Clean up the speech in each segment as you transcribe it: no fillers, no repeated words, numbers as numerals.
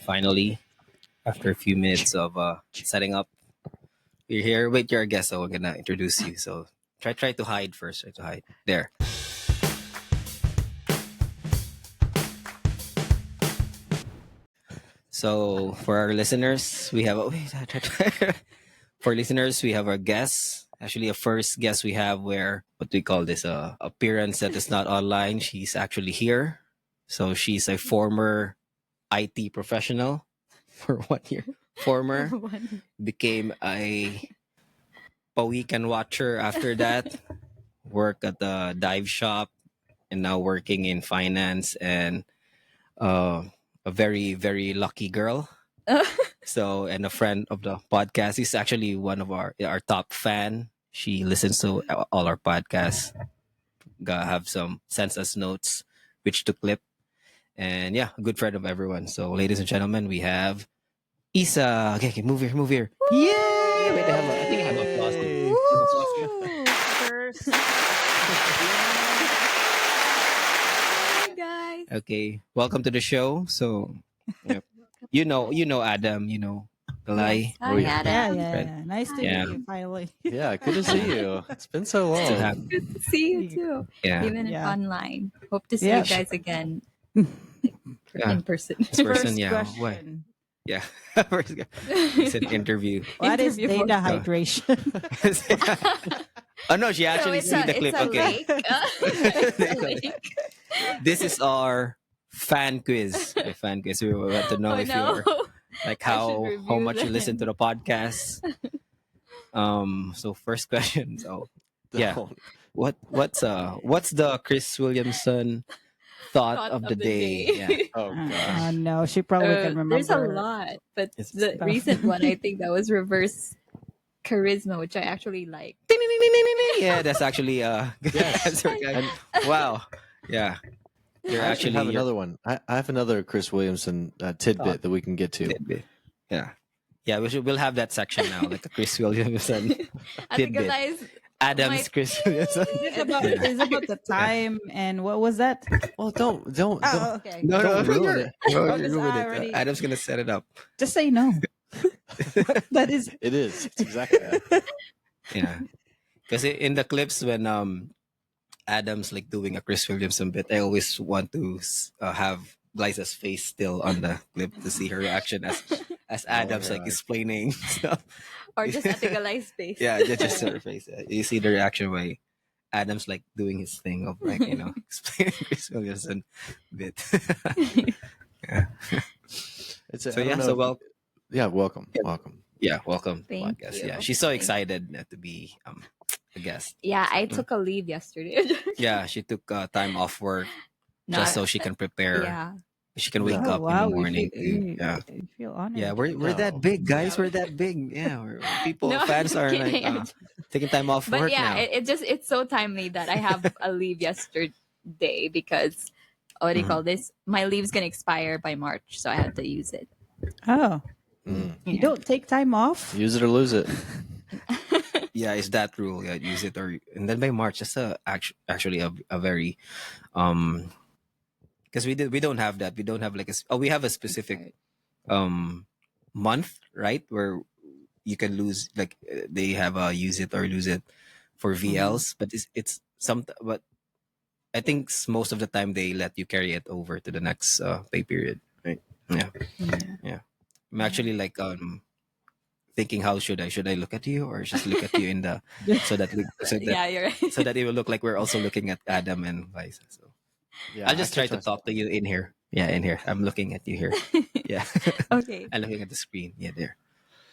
Finally, after a few minutes of setting up, you're here. Wait, you're a guest, so I'm gonna introduce you. So try to hide first. Try to hide. There. So for our listeners, we have for listeners we have our guest. Actually, a first guest we have where what do we call this? Appearance that is not online. She's actually here. So she's a former IT professional for 1 year. Former became a weekend watcher after that. Work at the dive shop and now working in finance and uh, a very lucky girl. So and a friend of the podcast. He's actually one of our top fan. She listens to all our podcasts. Have some sends us notes, which to clip. And yeah, a good friend of everyone. So ladies and gentlemen, we have Yssa. Okay, move here, move here. Yay! Wait, I think I have applause. First. Hi guys. Okay, welcome to the show. So, yep. you know Adam, Galay. Hi Adam. Yeah. Nice to Yeah. meet you finally. Yeah, good to see you. It's been so Still long. have, Good to see you too. yeah, Even Yeah. online. Hope to see Yeah. you guys again yeah. in person. This person, First yeah, question. what? Yeah. It's an interview. What is Interview data for- hydration? Oh no, she actually it's see a, the clip. it's a Okay, lake. It's a lake. this is our fan quiz. The fan quiz. We want to know Oh if no. you're like I should how review much you that. listen to the podcast. So first question. So yeah. Don't. what's the Chris Williamson thought of the day? Yeah. Oh gosh. Oh no, she probably can remember. There's a lot, but It's the stuff. recent one I think that was reverse charisma, which I actually like. Yeah, that's actually good Yes. answer, guys. Wow. Yeah. You're I actually have you're- another one. I have another Chris Williamson tidbit that we can get to. tidbit. Yeah. Yeah, we'll have that section now, like a Chris Williamson I think tidbit. guys, Adam's my- Chris Williamson. It's about the time and what was that? Well, don't. Oh, okay. No, Don't ruin you're- it. no, Because you're ruining I it. already- Adam's gonna set it up. Just say no. That is It is. It's exactly that. Yeah, because in the clips when Adam's like doing a Chris Williamson bit, I always want to have Liza's face still on the clip to see her reaction as Adam's like God. explaining stuff. or just at the guy's face. Yeah, just her face. You see the reaction by Adam's like doing his thing of like explaining Chris Williamson bit. It's a, So I don't yeah, know so if- well, Yeah, welcome. Yeah. Welcome. yeah, welcome to the Thank podcast. you. Yeah, she's so Thank you. excited to be a guest. Yeah, I took a leave yesterday. Yeah, she took time off work No, just so she can prepare. yeah. She can wake Oh, up wow, in the morning. I feel honored. Yeah, we're No. that big, guys. We're that big. Yeah, people, No, fans are kidding. like taking time off But work yeah, now. it's so timely that I have a leave yesterday because what do you call this? My leave's gonna expire by March, so I had to use it. Oh, Mm. you don't take time off? Use it or lose it. Yeah, it's that rule. Yeah, use it and then by March, that's actually a very because we don't have that. We don't have like we have a specific month, right, where you can lose like they have a use it or lose it for VLs, but it's some but I think most of the time they let you carry it over to the next pay period, right? Yeah. I'm actually like thinking how should I look at you or just look at you in the so that Yeah, you're right. so that it will look like we're also looking at Adam and Liza. So Yeah, I'll just try actually to talk to you in here. Yeah, in here. I'm looking at you here. Yeah. Okay. I'm looking at the screen. Yeah, there.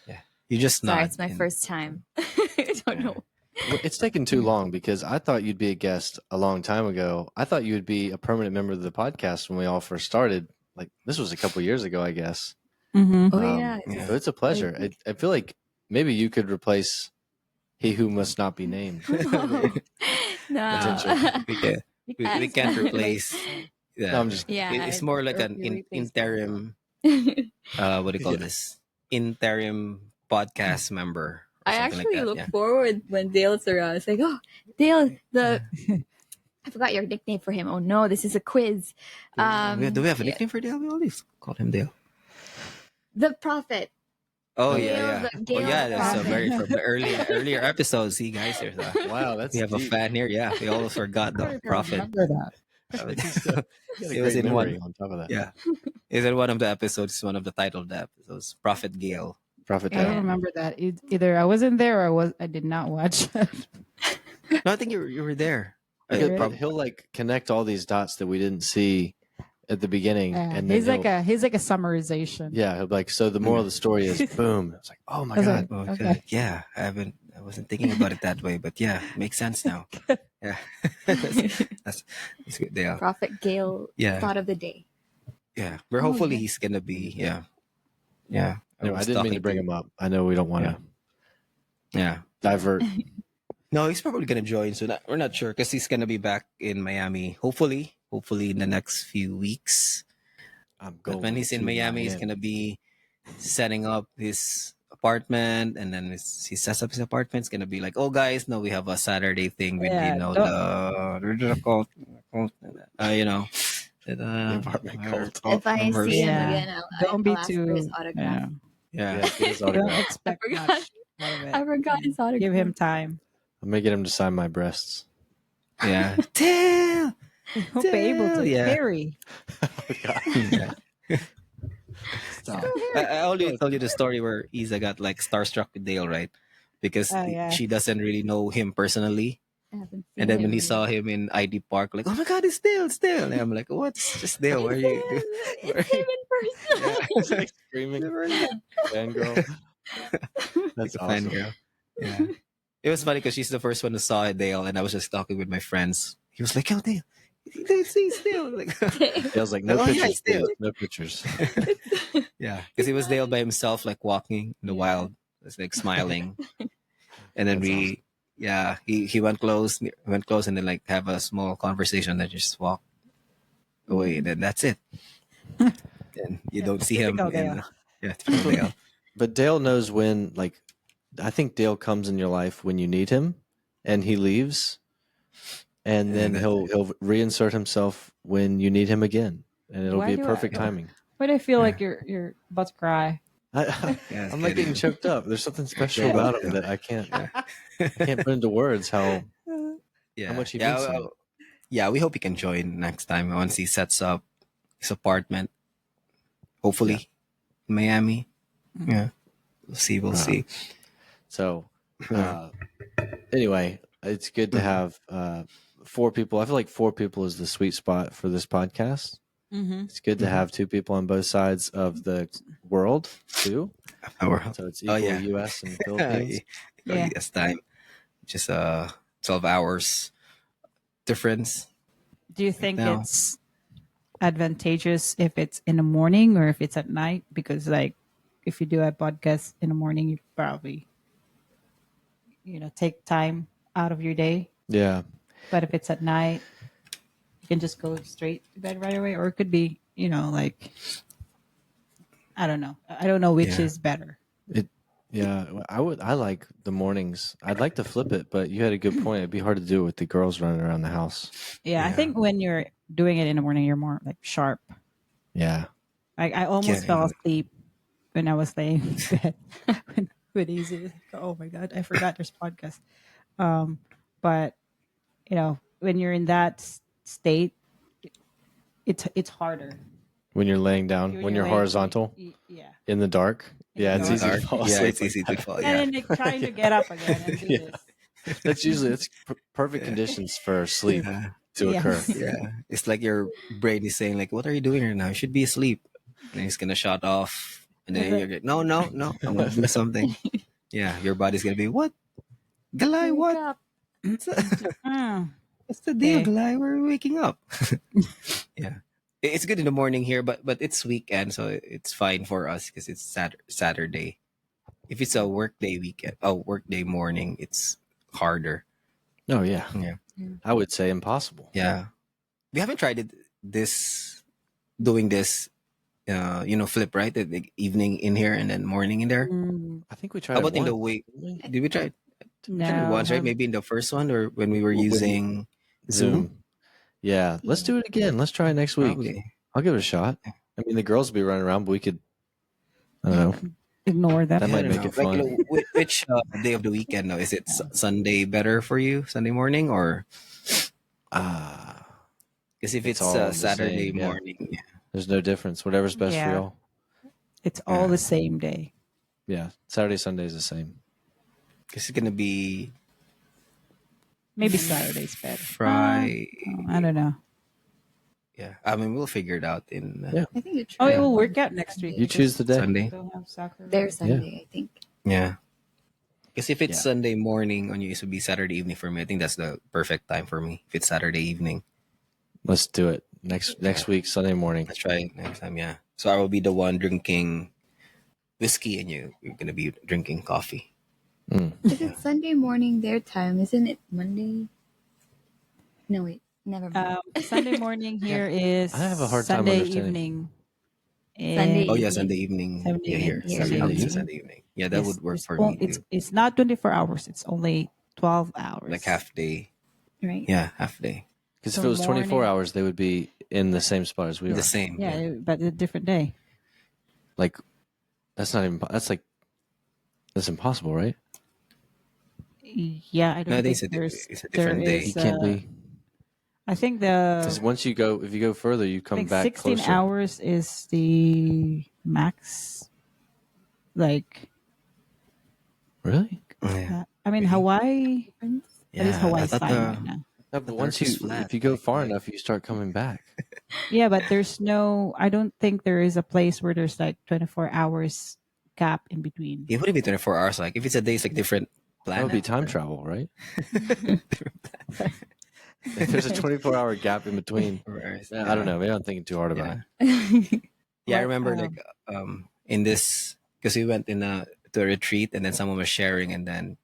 Yeah. You just Sorry, nod it's my and- first time. I don't know. Well, it's taken too long because I thought you'd be a guest a long time ago. I thought you would be a permanent member of the podcast when we all first started. Like this was a couple years ago, I guess. Mm-hmm. Oh yeah. yeah. So it's a pleasure. I feel like maybe you could replace he who must not be named. No. We can we can't replace. Yeah. No, I'm just Yeah. It's more like an you replace interim. What do you call Yeah. this? Interim podcast member. Or I something actually like that. look Yeah. forward when Dale's around. It's like, oh, Dale, I forgot your nickname for him. Oh no, this is a quiz. Do we have a nickname for Dale? We always call him Dale. The prophet. Oh Gail, yeah. the Oh Gail yeah, the that's prophet. very from the earlier episodes. See guys, there's a Wow, that's we have a deep. fan here. Yeah, we almost forgot I the don't even prophet. remember that. He's got a It was great in memory one. on top of that. Yeah, it's in one of the episodes. One of the title of the episodes. Prophet Gale. Prophet I don't Dale. remember that. Either I wasn't there or I did not watch it. No, I think you were there. Really? But he'll like connect all these dots that we didn't see at the beginning, Yeah, and then he's like a summarization. yeah, he'll be like, so the moral of the story is boom. It's like, oh my I was god, like, Oh, okay. yeah, I wasn't thinking about it that way, but yeah, makes sense now. Yeah, that's good. Yeah, Prophet Gail Yeah. thought of the day. yeah. We're Oh, hopefully yeah. he's gonna be. Yeah. Anyway, I was didn't mean to talking bring him up. I know we don't want to Yeah. divert. No, he's probably gonna join. So we're not sure because he's gonna be back in Miami. Hopefully in the next few weeks. I'm But going. when he's in to Miami, he's Miami. gonna be setting up his apartment, and then he sets up his apartment. It's gonna be like, oh guys, no, we have a Saturday thing with Yeah, the cult, you know, The apartment cult. If I members. see him Yeah. again, Don't be I'll ask for his too. autograph. Yeah. Yeah, get his Don't autograph. expect I forgot. much out of it. I forgot his autograph. Give him time. I'm gonna get him to sign my breasts. Yeah. Damn. He'll be able to. Yeah. Harry. Oh, God. Yeah. Stop. I already told you the story where Isa got like starstruck with Dale, right? Because Oh, yeah. she doesn't really know him personally. I haven't seen And then when him. he saw him in ID Park, like, oh my God, it's Dale, it's Dale. And I'm like, what's just Dale? Where are you? It's him in person. Yeah. He's like screaming, fangirl. That's Like a awesome. fangirl. Yeah. It was funny because she's the first one who saw Dale, and I was just talking with my friends. He was like, "Oh, Dale, he's Dale." Like, Dale's like, no Oh, yeah, pictures, it's Dale. please. No pictures. yeah, because he was Dale by himself, like walking in the wild, just like smiling. And then That's he went close, and then like have a small conversation, and just walk away. And then that's it. And you don't see him. Typical Dale. Typical Dale. But Dale knows when, like, I think Dale comes in your life when you need him, and he leaves, and then that's he'll reinsert himself when you need him again, and it'll Why be do perfect I- timing. Why do I feel like you're about to cry? I, Yeah, I'm like getting choked up. There's something special Yeah. about him that I can't put into words. How much he means to me. Yeah, we hope he can join next time once he sets up his apartment. Hopefully, in Miami. Yeah, we'll see. So, anyway, it's good to have 4 people. I feel like 4 people is the sweet spot for this podcast. Mm-hmm. It's good to have 2 people on both sides of the world too. So it's equal yeah. U.S. and Philippines. Yeah. Yes, time. Just 12 hours difference. Do you think now. it's advantageous if it's in the morning or if it's at night? Because like if you do a podcast in the morning, you probably take time out of your day. Yeah. But if it's at night, you can just go straight to bed right away. Or it could be, like I don't know. I don't know which Yeah. is better. Yeah, I like the mornings. I'd like to flip it, but you had a good point. It'd be hard to do it with the girls running around the house. Yeah, I Yeah. think when you're doing it in the morning, you're more like sharp. Yeah. I almost Yeah. fell asleep when I was laying in bed with Easy. Oh my god, I forgot there's podcast. But when you're in that state, it's harder. When you're laying down, when you're laying- horizontal Yeah. in the dark. Yeah, it's the easy to Dark. fall Yeah, asleep. it's easy to fall. And Yeah. then like, trying to get up again and do Yeah. this. That's perfect conditions for sleep Yeah. to Yes. occur. Yeah. It's like your brain is saying, like, what are you doing right now? You should be asleep. And it's gonna shut off. And then you're like, no, I'm gonna do something. Yeah, your body's gonna be, what? Galay, Wake what? up. What's the deal, Okay. Galay? We're waking up. Yeah. It's good in the morning here, but it's weekend, so it's fine for us because it's Saturday. If it's a workday workday morning, it's harder. Oh yeah. Yeah. I would say impossible. Yeah. We haven't tried doing this, flip, right? The evening in here and then morning in there. I think we tried How it about in the once, week? didn't we? Did we try it? We tried it No. once, right? Maybe in the first one or when we were When- using Zoom. Yeah, let's do it again. Let's try it next week. Probably. I'll give it a shot. I mean, the girls will be running around, but we could I don't know. Ignore them. That Yeah, I might don't make know. it Like, fun. which day of the weekend? No, is it Sunday better for you? Sunday morning, or Ah, because if it's it's all the Saturday same. Yeah, morning, yeah. there's no difference. Whatever's best for Yeah. y'all. It's all the same day. Yeah, Saturday, Sunday is the same. Because it's gonna be Maybe Saturday's better. Friday. I don't know. Yeah, I mean we'll figure it out in Yeah. I think you Oh, try it will on work out next Sunday. week. You choose the day. Sunday. Don't have soccer. Their Sunday, I think. Yeah, because if it's Yeah. Sunday morning on you, it would be Saturday evening for me. I think that's the perfect time for me. If it's Saturday evening, Let's do it next week, Sunday morning. let's try it next time. Yeah, so I will be the one drinking whiskey, and you're gonna be drinking coffee. Is it Sunday morning their time? Isn't it Monday? No, wait. Never mind. Sunday morning here is I have a hard time Sunday understanding. evening. Sunday Oh yeah, evening. Sunday evening. Sunday Yeah, here evening. Sunday, Sunday it's a evening? Sunday evening. Yeah, that would work It's for on- me it's too. it's not 24 hours. It's only 12 hours. Like half day. Right. Yeah, half day. Because So if it was 24 morning- hours, they would be in the same spot as we are. The same. Yeah, but a different day. Like, that's not even. That's like, that's impossible, right? Yeah, I don't No, I think think it's a different day. You can't be. I think Because the once you go, if you go further, you come like back 16 closer. hours is the max. Like, Really? Yeah. I mean, Really? Hawaii. Yeah, At least I Hawaii's thought fine the right now. No, but The once Earth you, is flat, if you go like, far like- enough, you start coming back. Yeah, but there's no. I don't think there is a place where there's like 24 hours gap in between. it wouldn't be 24 hours. Like if it's a day, it's like different That would be planet. time travel, right? If there's a 24-hour gap in between. I don't know. Maybe I'm thinking too hard about Yeah. it. Yeah, I But, remember like in this because we went in to a retreat and then someone was sharing and then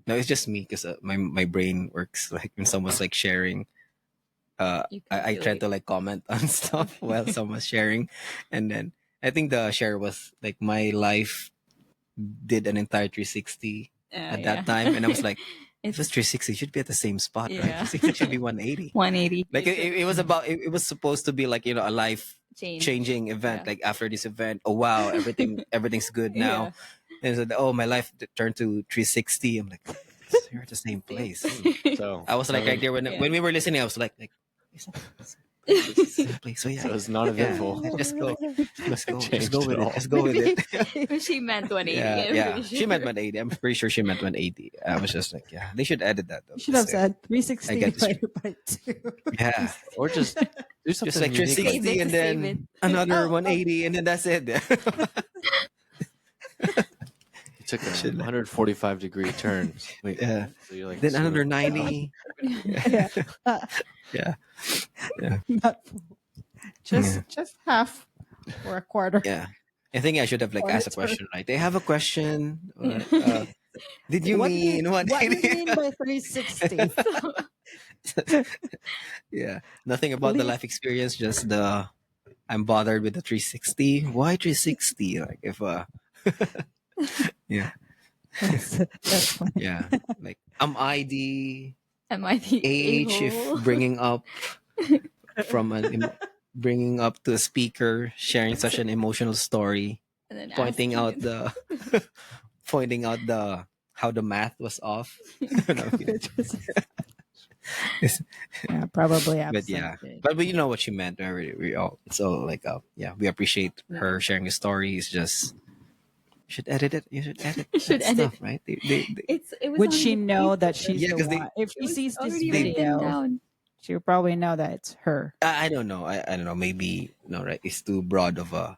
no, it's just me because my brain works like when someone's like sharing. You I tried calculate. to like comment on stuff while someone's sharing, and then I think the share was like my life did an entire 360 at that time, and I was like, if it's 360, it should be at the same spot, right? Yeah. 360 should be 180. 180. Like it was about it was supposed to be like a life Change. changing event. Yeah. Like after this event, oh wow, everything's good now. And so oh my life turned to 360. I'm like, you're at the same place. So I was like right there when Yeah. we were listening. I was like it's the same place. So yeah, so it's not eventful. yeah, just go with Changed it. it all. Just go with it. But she meant 180. Yeah, I'm yeah. pretty She sure. meant 180. I'm pretty sure she meant 180. I was just like, yeah, they should edit that though. You should have Just say, said 360 I get this. divided by 2. yeah, Or just do something just like unique. Save it 360 to and save then another Oh, 180 and then that's it. You took a 145-degree turn. Wait, Yeah. so you're like Then sort of- another 90. Yeah. Yeah, Not full. Just half or a quarter. yeah. I think I should have like asked a question, right? They have a question. Did you mean What do you 180? mean by 360? Yeah, nothing about the life experience. Just the I'm bothered with the 360. Why 360? Like if yeah, That's funny. yeah. Like am I the Am I the age a-hole? if bringing up bringing up to a speaker sharing such an emotional story, And then pointing out asking the pointing out the how the math was off. No, I'm kidding. Yeah, probably. But yeah, Absolutely. but you know what she meant. We all it's all like yeah, we appreciate her sharing the story. It's just you should edit it. You should edit. You should that edit. stuff, right? It was Would on she the know that paper. she's Yeah, the 'cause they- one? If It she was sees this already written video, down. she'll probably know that it's her. I don't know. I don't know. Maybe no, right? It's too broad of a.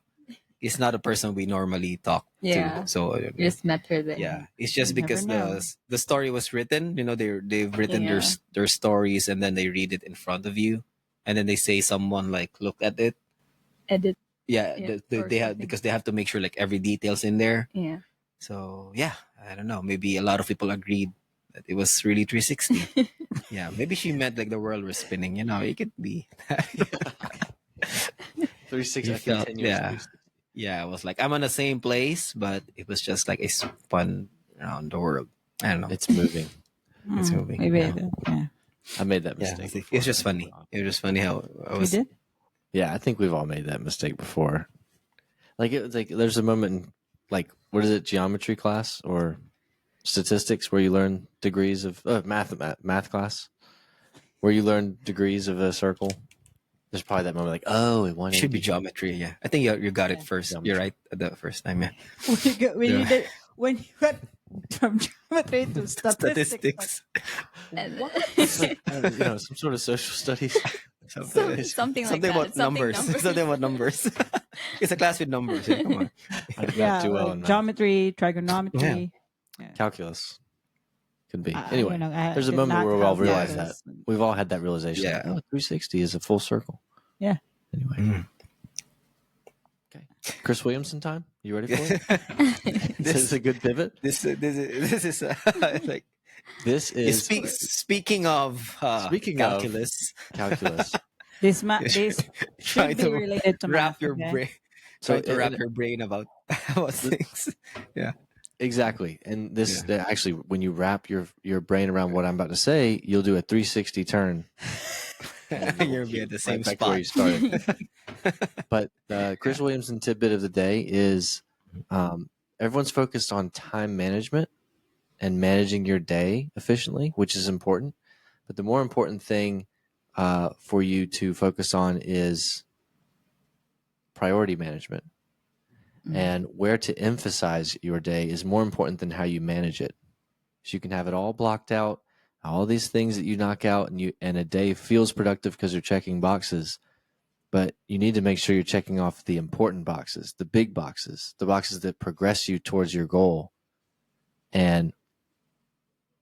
It's not a person we normally talk Yeah. to. So You just met her there. yeah, it's just You never because know. the story was written. They've written Yeah. their stories and then they read it in front of you, and then they say someone like look at it. Edit. Yeah, Yeah, or they have something. because they have to make sure like every detail's in there. Yeah. So yeah, I don't know. Maybe a lot of people agreed that it was really 360. Yeah, maybe she meant like the world was spinning. It could be. 360 You felt- continuous yeah. 360. Yeah, it was like I'm on the same place, but it was just like a spun around the world. I don't know. It's moving. It's Hmm, moving, Maybe. yeah. Yeah. I made that Yeah, mistake. it's before. just funny. It was just funny how I We was. did. Yeah, I think we've all made that mistake before. Like it was like there's a moment in like what is it, geometry class or statistics where you learn degrees of math class where you learn degrees of a circle. There's probably that moment like, oh, at Should be 180. geometry. Yeah, I think you got it Yeah. first. Geometry. You're right the first time. Yeah. When you got from geometry to statistics. And- What? It's like some sort of social studies. something like that. about numbers. Something about numbers. It's a class with numbers. Yeah, come on. I did Yeah, not do well in math. geometry, trigonometry. Calculus could be. I Anyway, don't know, I there's a did moment not where we all have realize those. that. We've all had that realization. Yeah. Like, oh, 360 is a full circle. Yeah. Anyway. Mm. Okay. Chris Williamson time? You ready for it? This is a good pivot. This is like This is speaking of calculus. calculus. This should Trying be to related to wrap math, your okay? brain. So Trying to wrap your brain about things. Yeah. Exactly. And this actually, when you wrap your brain around what I'm about to say, you'll do a 360 turn. You'll be at the same right back where spot. you started. But Chris Williamson tidbit of the day is everyone's focused on time management and managing your day efficiently, which is important. But the more important thing for you to focus on is priority management. And where to emphasize your day is more important than how you manage it. So you can have it all blocked out, all these things that you knock out, and a day feels productive because you're checking boxes. But you need to make sure you're checking off the important boxes, the big boxes, the boxes that progress you towards your goal, and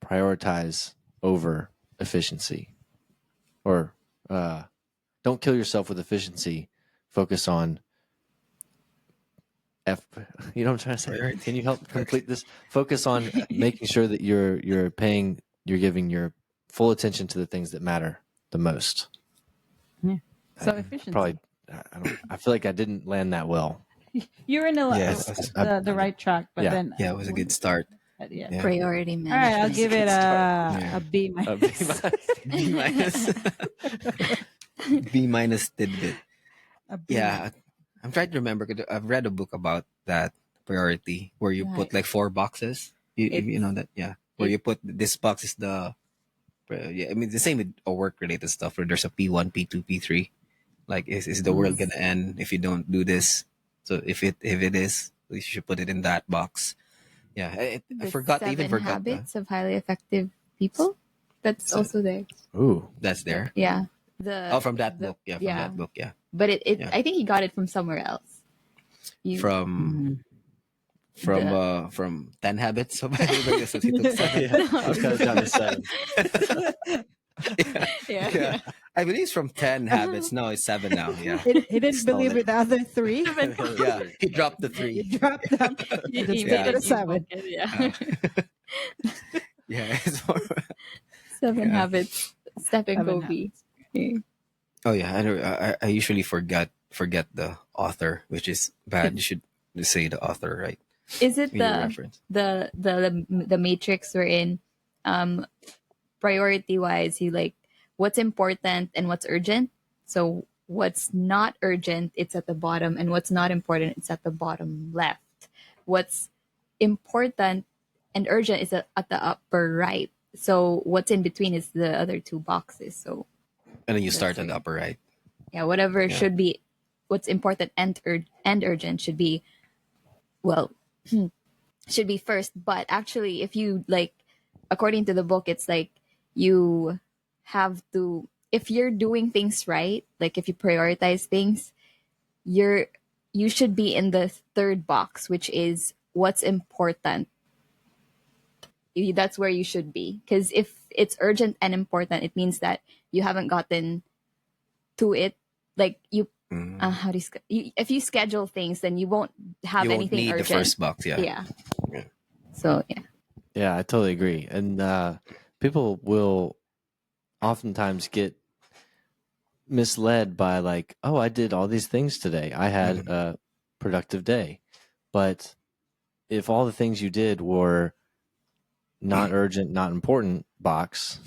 prioritize over efficiency. Or don't kill yourself with efficiency. Focus on you know what I'm trying to say? Can you help complete this? Focus on making sure that you're giving your full attention to the things that matter the most. Yeah. So efficiency. Probably, I feel like I didn't land that well. You're in the right track, but then it was a good start. Yeah. Priority All management. right, I'll give it a B minus. B minus. B minus tidbit. A B Yeah, minus. I'm trying to remember. 'Cause I've read a book about that priority where you put like 4 boxes. You know that, yeah. Where you put this box is the, yeah. I mean, the same with work related stuff. Where there's a P1, P2, P3. Like, is the world gonna end if you don't do this? So if it is, you should put it in that box. Yeah, I forgot. I even forgot. Habits of highly effective people. That's also there. Ooh, That's there. Yeah. From that book. Yeah, from that book. Yeah. But I think he got it from somewhere else. From 10 habits of highly effective people. I've cut it down to 7. Yeah. I believe it's from 10 habits. No, it's 7 now. Yeah. He didn't believe with the other 3. Yeah. He dropped the 3. He dropped them. He Just made make it a it 7. Yeah. Yeah. It's more, 7 habits. Stephen 7 Covey. Yeah. oh yeah. I usually forget the author, which is bad. You should say the author, right? Is it In your reference. the matrix we're in? Priority wise, he like what's important and what's urgent. So what's not urgent, it's at the bottom, and what's not important, it's at the bottom left. What's important and urgent is at the upper right. So what's in between is the other 2 boxes. So And then you start on the upper right. yeah, whatever should be what's important and urgent should be should be first. But actually, if you like, according to the book, it's like you have to, if you're doing things right, like if you prioritize things, you should be in the 3rd box, which is what's important. That's where you should be, because if it's urgent and important, it means that you haven't gotten to it. Like you, how do if you schedule things, then you won't have You won't anything need urgent. the first box. Yeah. Yeah. Yeah. So yeah. Yeah, I totally agree. And people will oftentimes get misled by like, oh, I did all these things today. I had a productive day. But if all the things you did were not urgent, not important box,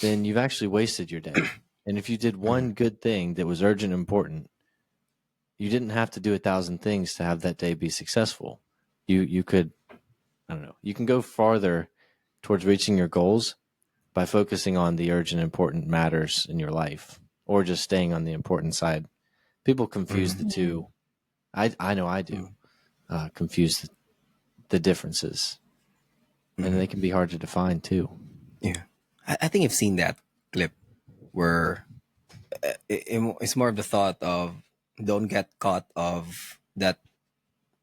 then you've actually wasted your day. And if you did one good thing that was urgent and important, you didn't have to do 1,000 things to have that day be successful. You could, I don't know, you can go farther towards reaching your goals by focusing on the urgent, important matters in your life, or just staying on the important side. People confuse the two. I know I do. Confuse the differences, and they can be hard to define too. Yeah, I think I've seen that clip where it's more of the thought of don't get caught of that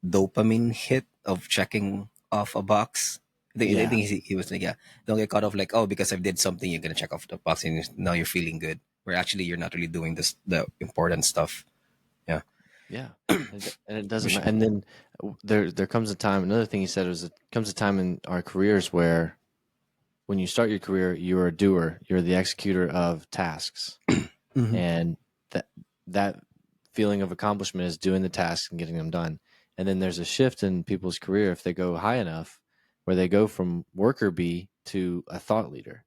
dopamine hit of checking off a box. I Yeah. think he was like, yeah, don't get caught off like, oh, because I did something, you're gonna check off the box, and now you're feeling good. Where actually you're not really doing the important stuff. Yeah. Yeah, and it doesn't matter. And then there comes a time. Another thing he said was, it comes a time in our careers where, when you start your career, you're a doer. You're the executor of tasks, and that feeling of accomplishment is doing the tasks and getting them done. And then there's a shift in people's career if they go high enough, where they go from worker bee to a thought leader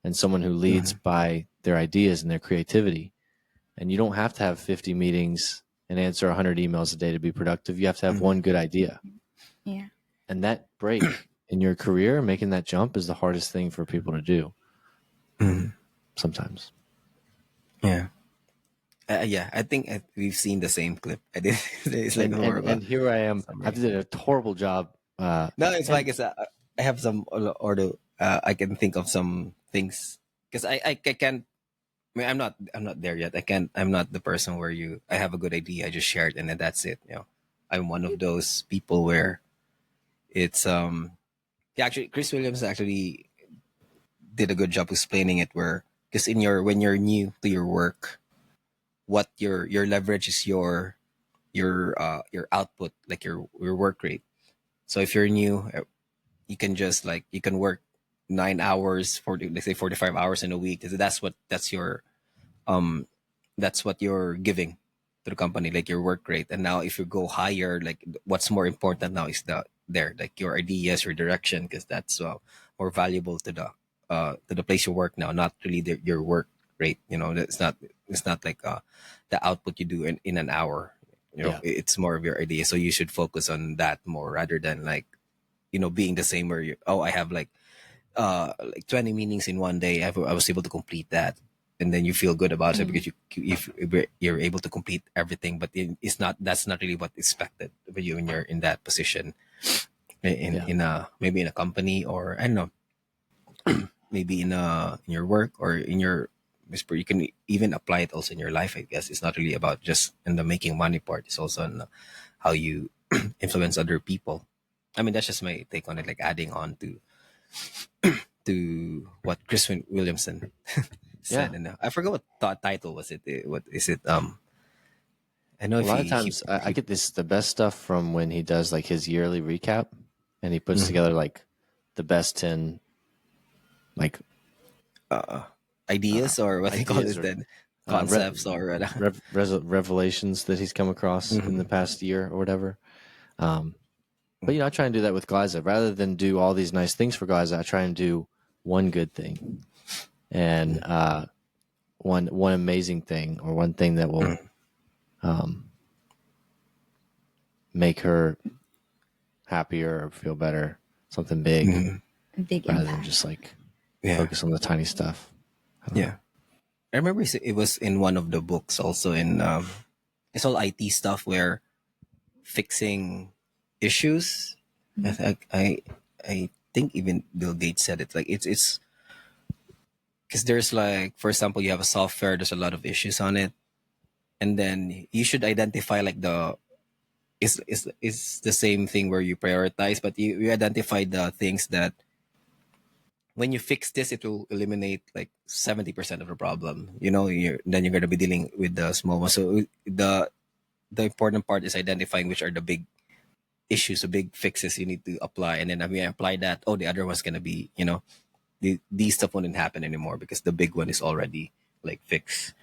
and someone who leads by their ideas and their creativity. And you don't have to have 50 meetings and answer 100 emails a day to be productive. You have to have one good idea. Yeah. And that break in your career, making that jump, is the hardest thing for people to do sometimes. Yeah. Yeah, I think we've seen the same clip. I did. It's like more of a. And here I am. I did a horrible job. No, it's like I have some I can think of some things because I can't. I mean, I'm not there yet. I'm not the person where I have a good idea, I just share it and then that's it. I'm one of those people where it's yeah, actually Chris Williams actually did a good job explaining it, where because when you're new to your work, what your leverage is your output, like your work rate. So if you're new, you can just like you can work 9 hours, 40, let's say 45 hours in a week. Um that's what you're giving to the company, like your work rate. And now if you go higher, like what's more important now is like your ideas, your direction, because that's more valuable to the place you work now, not really your work rate. It's not like the output you do in an hour. Yeah. It's more of your idea, so you should focus on that more rather than like being the same where I have like 20 meetings in one day. I was able to complete that, and then you feel good about it because you're able to complete everything. But that's not really what is expected of you when you're in that position in a maybe in a company, or I don't know, maybe in your work or in your whisper. You can even apply it also in your life. I guess it's not really about just in the making money part. It's also in how you influence other people. I mean, that's just my take on it, like adding on to what Chris Williamson said. Yeah. And I forgot what title was it. What is it? I know A if lot of times I get the best stuff from when he does like his yearly recap, and he puts together like the best 10 like ideas, or what they call ideas it or then, concepts or revelations that he's come across in the past year or whatever. But I try and do that with Glyza. Rather than do all these nice things for Glyza, I try and do one good thing, and one amazing thing, or one thing that will make her happier or feel better. Something big, A big rather impact. than just like yeah. focus on the tiny stuff. Yeah. I remember it was in one of the books also in it's all IT stuff where fixing issues. I think even Bill Gates said it, like it's because there's like, for example, you have a software, there's a lot of issues on it, and then you should identify like is the same thing where you prioritize, but you identify the things that when you fix this, it will eliminate like 70% of the problem. Then you're going to be dealing with the small ones. So the important part is identifying which are the big issues, the big fixes you need to apply. And then when you apply that, the other one's going to be, these stuff wouldn't happen anymore because the big one is already like fixed.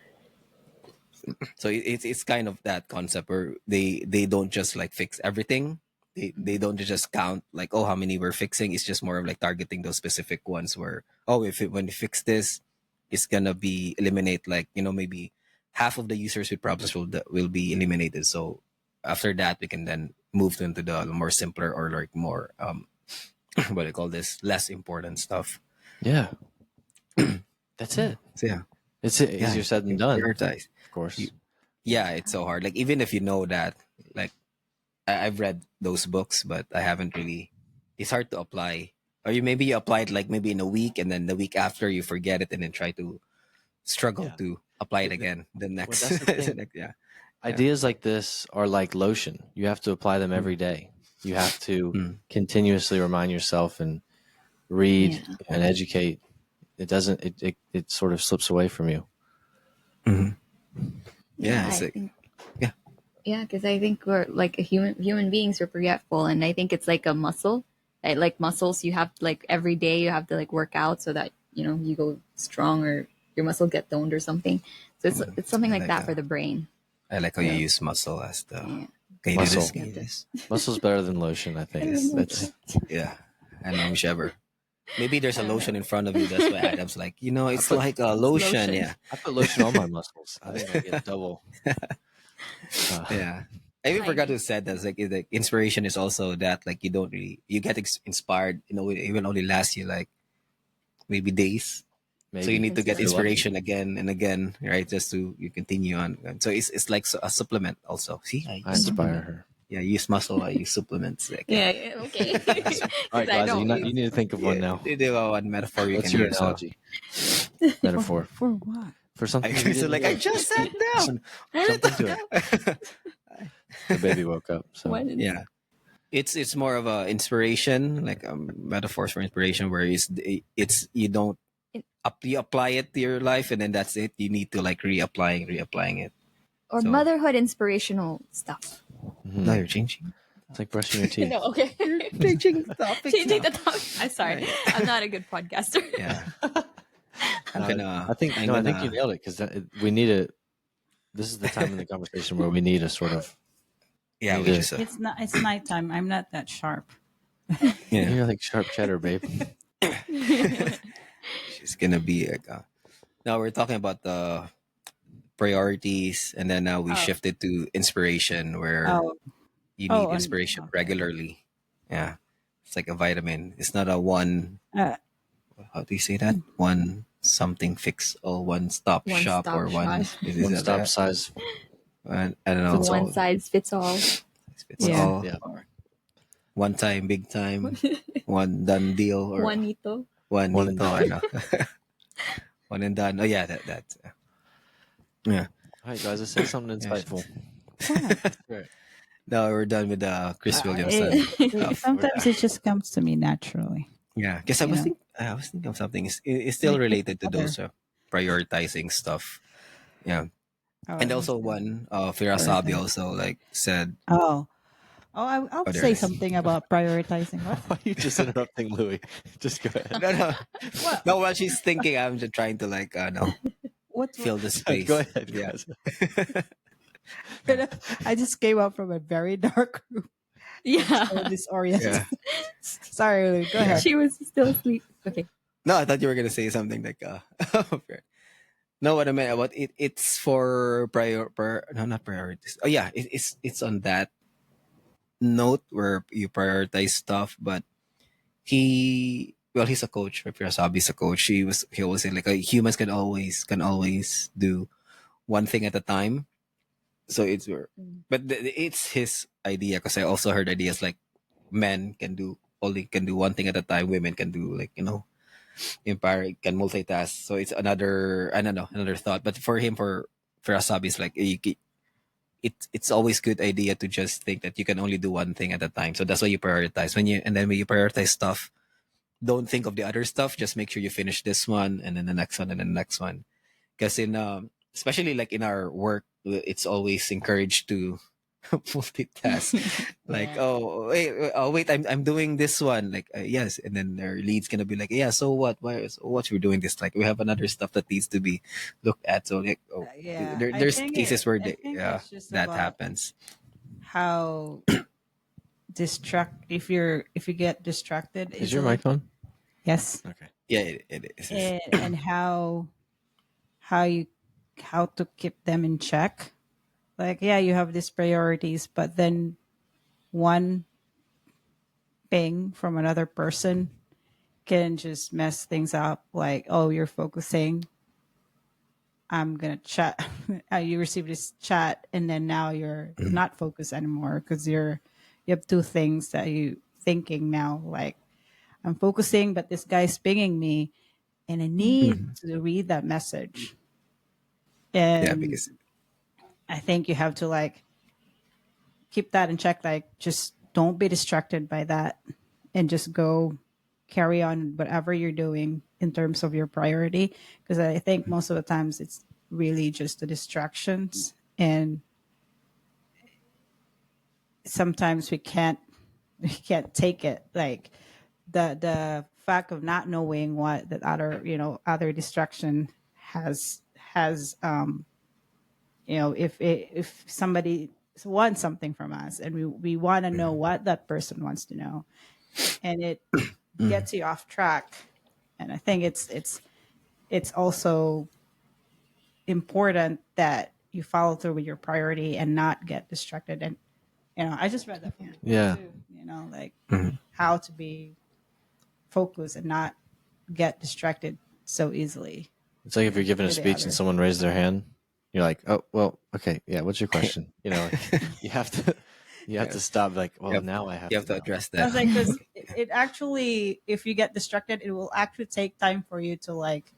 So it's kind of that concept where they don't just like fix everything. They don't just count like, how many we're fixing. It's just more of like targeting those specific ones where when you fix this, it's gonna be eliminate like maybe half of the users with problems will be eliminated. So after that, we can then move into the more simpler or like more what do you call this, less important stuff. Yeah. That's it. So yeah, It's easier said than done. prioritize. Of course. Yeah, it's so hard. Like even if you know that, like I've read those books, but I haven't really. It's hard to apply. Or maybe you apply it like maybe in a week, and then the week after you forget it, and then try to struggle Yeah. to apply it again. The next, that's the thing. yeah. Ideas like this are like lotion. You have to apply them every day. You have to continuously remind yourself and read Yeah. and educate. It doesn't. It sort of slips away from you. Yeah, I it's like, think. yeah. Yeah, because I think we're like human beings are forgetful, and I think it's like a muscle. Like muscles, you have like every day you have to like work out so that you go strong or your muscle get toned or something. So it's something I like like that that. for the brain. I like how you use muscle as the. Yeah. Can you do this? Muscle. Can you do this? Muscle's better than lotion, I think. That's Yeah, I know whichever. Maybe there's a lotion in front of you. That's why Adam's like, it's like a lotion. lotion. Yeah, I put lotion on my muscles. I think I get double. yeah. I even forgot to say that like inspiration is also that like you don't really you get inspired. It even only lasts you like maybe days. Maybe. So you need to get If you're lucky. inspiration again and again, right? Just to you continue on. And so it's like a supplement also. See, I inspire her. Yeah, use muscle. I use supplements. Like, Yeah. Okay. All right, I guys, don't you need to think of one now. One metaphor you What's can your use. analogy? Metaphor For what? for something. So like I just sat down. Something to it. The baby woke up. So What is- Yeah, it's more of a inspiration, like metaphors for inspiration, where it's you don't you apply it to your life and then that's it. You need to like reapplying it. or So- motherhood inspirational stuff. Now you're changing. it's like brushing your teeth. No, okay. Changing topics. Changing the topic. I'm sorry. I'm not a good podcaster. Yeah. I think you nailed it because we need a. This is the time in the conversation where we need a sort of. Yeah, Need we a- just It's nighttime. I'm not that sharp. yeah. You're like sharp cheddar, babe. She's gonna be like. Now we're talking about the priorities, and then now we shifted to inspiration, where Oh, you need and- inspiration okay. regularly. Yeah, it's like a vitamin. It's not a one. How do you say that? One something fix or one stop One shop stop or one. shop. Is One it stop that? size. I don't know. One size fits all. Fits Yeah. all. Yeah. Or one time, big time. One done deal or Juanito. one One and dito, done. ano. One and done. Oh yeah, that. Yeah. All right, guys, let's say something insightful. Right. Now we're done with the Chris Williams stuff. Sometimes it just comes to me naturally. Yeah, because I was thinking of something. It's still related to those prioritizing stuff. Yeah, and also one Firasabi also like said. I'll there say it is. something about prioritizing. What? Why are you just interrupting Louis? Just go ahead. No. No, while she's thinking, I'm just trying to like What? fill the space. Go ahead, Yeah. guys. I just came out from a very dark room. Yeah. So disoriented. Yeah. Sorry, Lou, go ahead. She was still asleep. Okay. No, I thought you were gonna say something like no, what I meant about it. It's for no, not priorities. Oh yeah, it's on that note where you prioritize stuff, but he's a coach. Firasabi's a coach. He always say like humans can always do one thing at a time. So but it's his idea, because I also heard ideas like men can do one thing at a time. Women can do like empire can multitask. So it's another thought. But for Firasabi, it's like it's always good idea to just think that you can only do one thing at a time. So that's why you prioritize. When you prioritize stuff, don't think of the other stuff. Just make sure you finish this one and then the next one and then the next one. Because especially like in our work, it's always encouraged to multitask. Like, wait, I'm doing this one. Like, yes, and then their lead's gonna be like, yeah. So what? What we're doing this? Like, we have another stuff that needs to be looked at. So like, there's cases where that happens. How if you get distracted Is your mic on? Yes. Okay. Yeah, it is. And how you how to keep them in check. Like, yeah, you have these priorities, but then one ping from another person can just mess things up. Like, oh, you're focusing. I'm gonna chat. You receive this chat, and then now you're not focused anymore because you have two things that you thinking now. Like, I'm focusing, but this guy's pinging me, and I need to read that message. Yeah, And because I think you have to like keep that in check. Like, just don't be distracted by that, and just go carry on whatever you're doing in terms of your priority. Because I think most of the times it's really just the distractions, and sometimes we can't take it. Like the fact of not knowing what that other other distraction has if somebody wants something from us, and we want to know what that person wants to know, and it gets you off track. And I think it's also important that you follow through with your priority and not get distracted. And I just read that from the book Yeah. too, like how to be focused and not get distracted so easily. It's like if you're giving a To the speech and other. someone raised their hand, you're like, oh, well, okay, yeah, what's your question? You have to stop. Like, well, you have, now I have you have to to know. address I was that. like, because it actually, if you get distracted, it will actually take time for you to like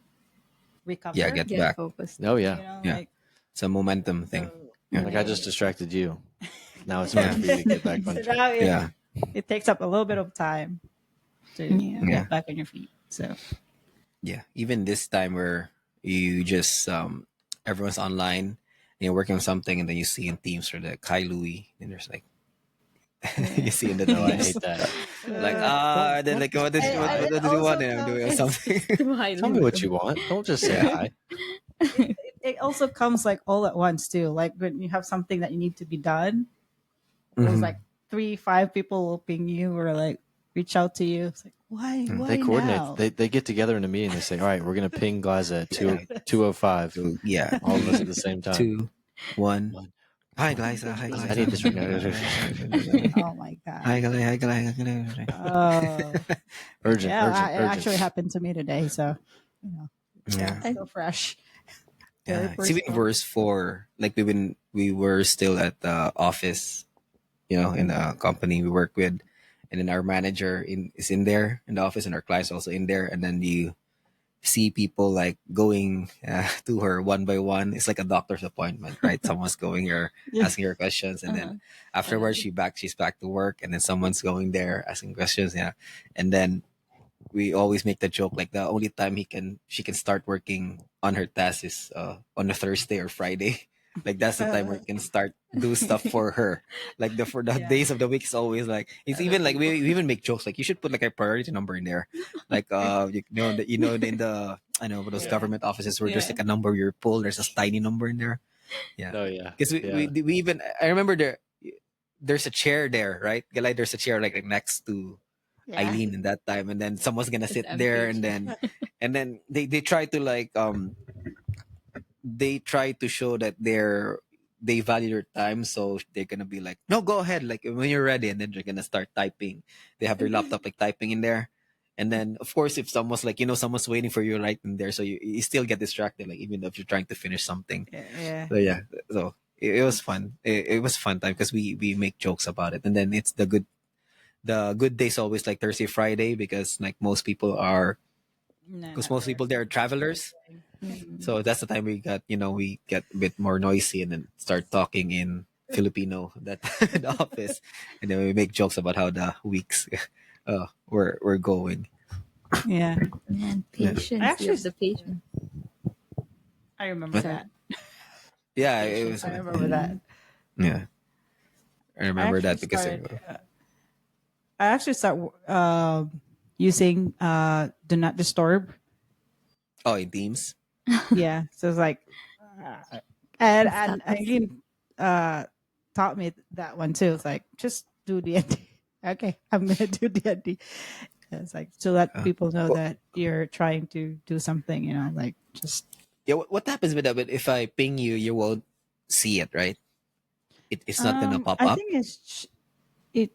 recover. Yeah, get Get back. focused. Oh yeah, Yeah, Like it's a momentum thing. so. Yeah. like I just distracted you. Now it's time for you to get back on So track. now Yeah, it takes up a little bit of time to Yeah. yeah, get back on your feet. So yeah. Even this time where you just everyone's online and you're working on something, and then you see in Teams or the Kai Louis, and there's like you see in the No, I Teams hate that. like then Don't like just what did say what, hi. what it did you want? also And I'm doing comes. something. Too highly Tell me what you want. Don't just say Yeah. hi. It also comes like all at once too. Like when you have something that you need to be done, there's Mhm. like 3-5 people will ping you or like reach out to you. It's like why They coordinate. now? They get together in a meeting. They say, all right, we're gonna ping Glaza at Yeah. 2:05. So yeah, All of us at the 3, same time. 2, 1. One. Hi guys. Hi guys. I need this right now. Oh my god. Hi guys. Hi guys. Hi guys. Oh Urgent, yeah, urgent, it urgent. actually happened to me today. So Yeah. still fresh. Very Yeah. It's even personal. worse for like we were still at the office, in the company we work with, and then our manager is in there in the office, and our clients also in there, and then you see people like going to her one by one. It's like a doctor's appointment, right? Someone's going here asking her questions, and then afterwards she's back to work, and then someone's going there asking questions. Yeah, and then we always make the joke like the only time she can start working on her task is on a Thursday or Friday. Like that's the time where you can start do stuff for her. Like for the Yeah. days of the week is always like it's Other even like we people. even make jokes like you should put like a priority number in there. Like in the I know those Yeah. government offices where there's like a number you pull, there's a tiny number in there. Yeah. Oh yeah. Because we even I remember there's a chair there, right? Like there's a chair like next to Yeah. Eileen in that time, and then someone's gonna It's sit empty. there, and then they try to like they try to show that they value their time, so they're gonna be like, no, go ahead, like when you're ready, and then they're gonna start typing. They have their laptop like typing in there, and then of course if someone's like someone's waiting for you right in there, so you still get distracted, like even if you're trying to finish something. Yeah. So yeah, so it was fun. It was fun time because we make jokes about it, and then it's the good days always like Thursday, Friday because like most people are because most people there are travelers. So that's the time we get a bit more noisy and then start talking in Filipino that in the office, and then we make jokes about how the weeks we're going. Yeah. Man, Yeah. patience. I actually- You have the patience. I remember What? that. Yeah, it was. I remember that. Yeah, I remember that because I actually start using do not disturb. in Teams. Yeah, so it's like, and Eileen taught me that one too. It's like just do D&D. Okay, I'm gonna do D&D. It's like to let people know well- that you're trying to do something. Like just Yeah, what happens with that? But if I ping you, you won't see it, right? It's not gonna pop I up think it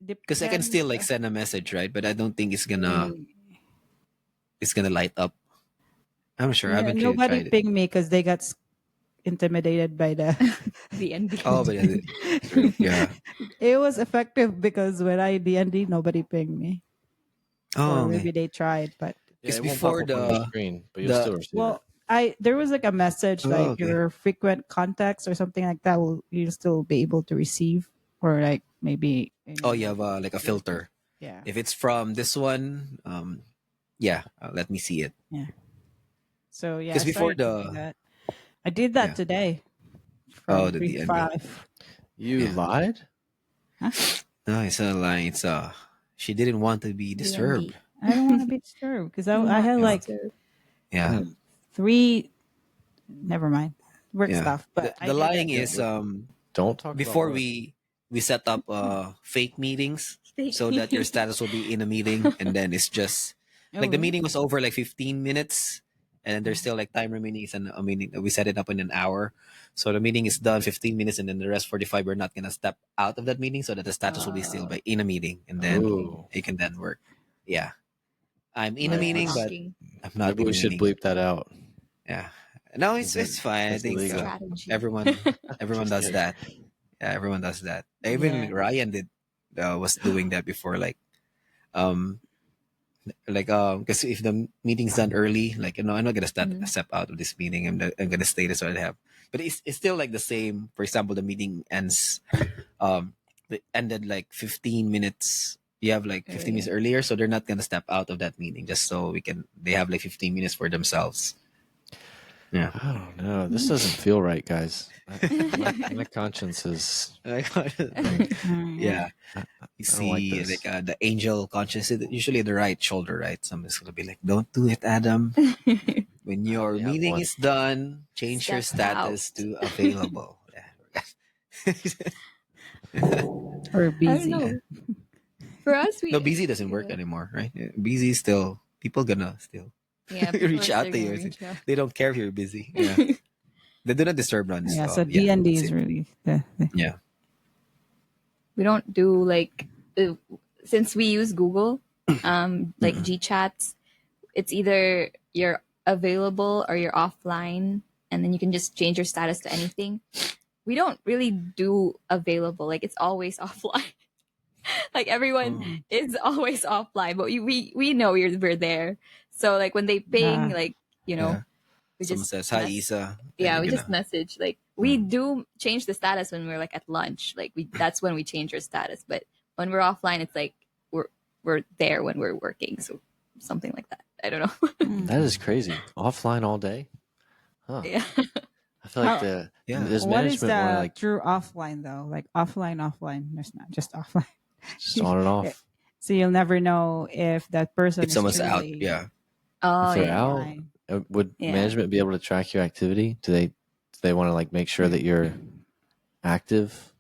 because I can still depends. like send a message, right? But I don't think Mm, it's gonna light up. I'm not sure. I yeah, haven't really nobody tried it. pinged me because they got intimidated by the. DND. Oh, but yeah, true. Yeah. It was effective because when I DND, nobody pinged me, or Oh, maybe okay. they tried, but Yeah, Because it won't pop before up on your screen, but you'll the still receive it. well, I there was like a message oh, like okay. your frequent contacts or something like that will you still be able to receive, or like maybe in Oh, your you have like a filters. filter. Yeah, If it's from this one, yeah, let me see it. yeah. So yeah, I Because before started to do that. I did that yeah, today oh, from the three to DND. five. You Yeah. lied? Huh? No, it's not lying. It's she didn't want to be disturbed. DND. I don't want to be disturbed because Do I not had Yeah, like disturb. yeah, three. Never mind work yeah. stuff, but I The did lying that Yeah, is today. don't talk about before work. we set up fake meetings Fake so that your meetings. status will be in a meeting, and then it's just Oh like the really? meeting was over like 15 minutes, and then there's still like time remaining. It's a meeting we set it up in an hour, so the meeting is done 15 minutes, and then the rest 45 we're not gonna step out of that meeting so that the status will be still Uh, by in a meeting, and then okay. Oh, it can then work. Yeah, I'm in a No nice. meeting, but talking. I'm not Maybe in we a should meeting. bleep that out. Yeah, no, Is that it's fine. I that's think illegal? Strategy. everyone Just does kidding. that. Yeah, everyone does that. Even Yeah. Ryan did was doing that before, um, because if the meeting's done early, like I'm not gonna Mhm. step out of this meeting. I'm gonna stay. That's what I have. But it's still like the same. For example, the meeting ends, it ended like 15 minutes. You have like 15 minutes Earlier. earlier, so they're not gonna step out of that meeting just so we can. They have like 15 minutes for themselves. Yeah. I don't know. This doesn't feel right, guys. My conscience is. Yeah. Yeah. I, You I don't like see, like this. the angel conscious, usually the right shoulder, right? Someone's gonna be like, "Don't do it, Adam. When I your already have meeting one. is done, change your Step out. status to available." Yeah. Or I don't busy. Yeah. know. For us, No, we busy doesn't work anymore, right? Yeah, busy is still people gonna still yeah, people reach are out still to gonna you. reach out. They don't care if you're busy. Yeah, the do not disturb runs. Yeah. So Yeah, DND that's is it. really Yeah. We don't do like since we use Google, like Mm-mm. G chats. It's either you're available or you're offline, and then you can just change your status to anything. We don't really do available. Like it's always offline. Like everyone Oh, is always offline, but we know we're there. So like when they ping, like you know, yeah. we Someone just says hi, Isa. Then yeah, you're we just gonna. message. Like we Mm. do change the status when we're like at lunch. Like we that's when we change our status. But when we're offline, it's like we're there when we're working. So something like that. I don't know. That is crazy. Offline all day? Huh. Yeah. I feel like How? Yeah. does What is management want to the like true offline though? Like offline, offline. There's not just offline. just on and Yeah. off? So you'll never know if that person If is someone's out, truly yeah. Oh If they're yeah, out, offline. would yeah. management be able to track your activity? Do they want to like make sure that you're active?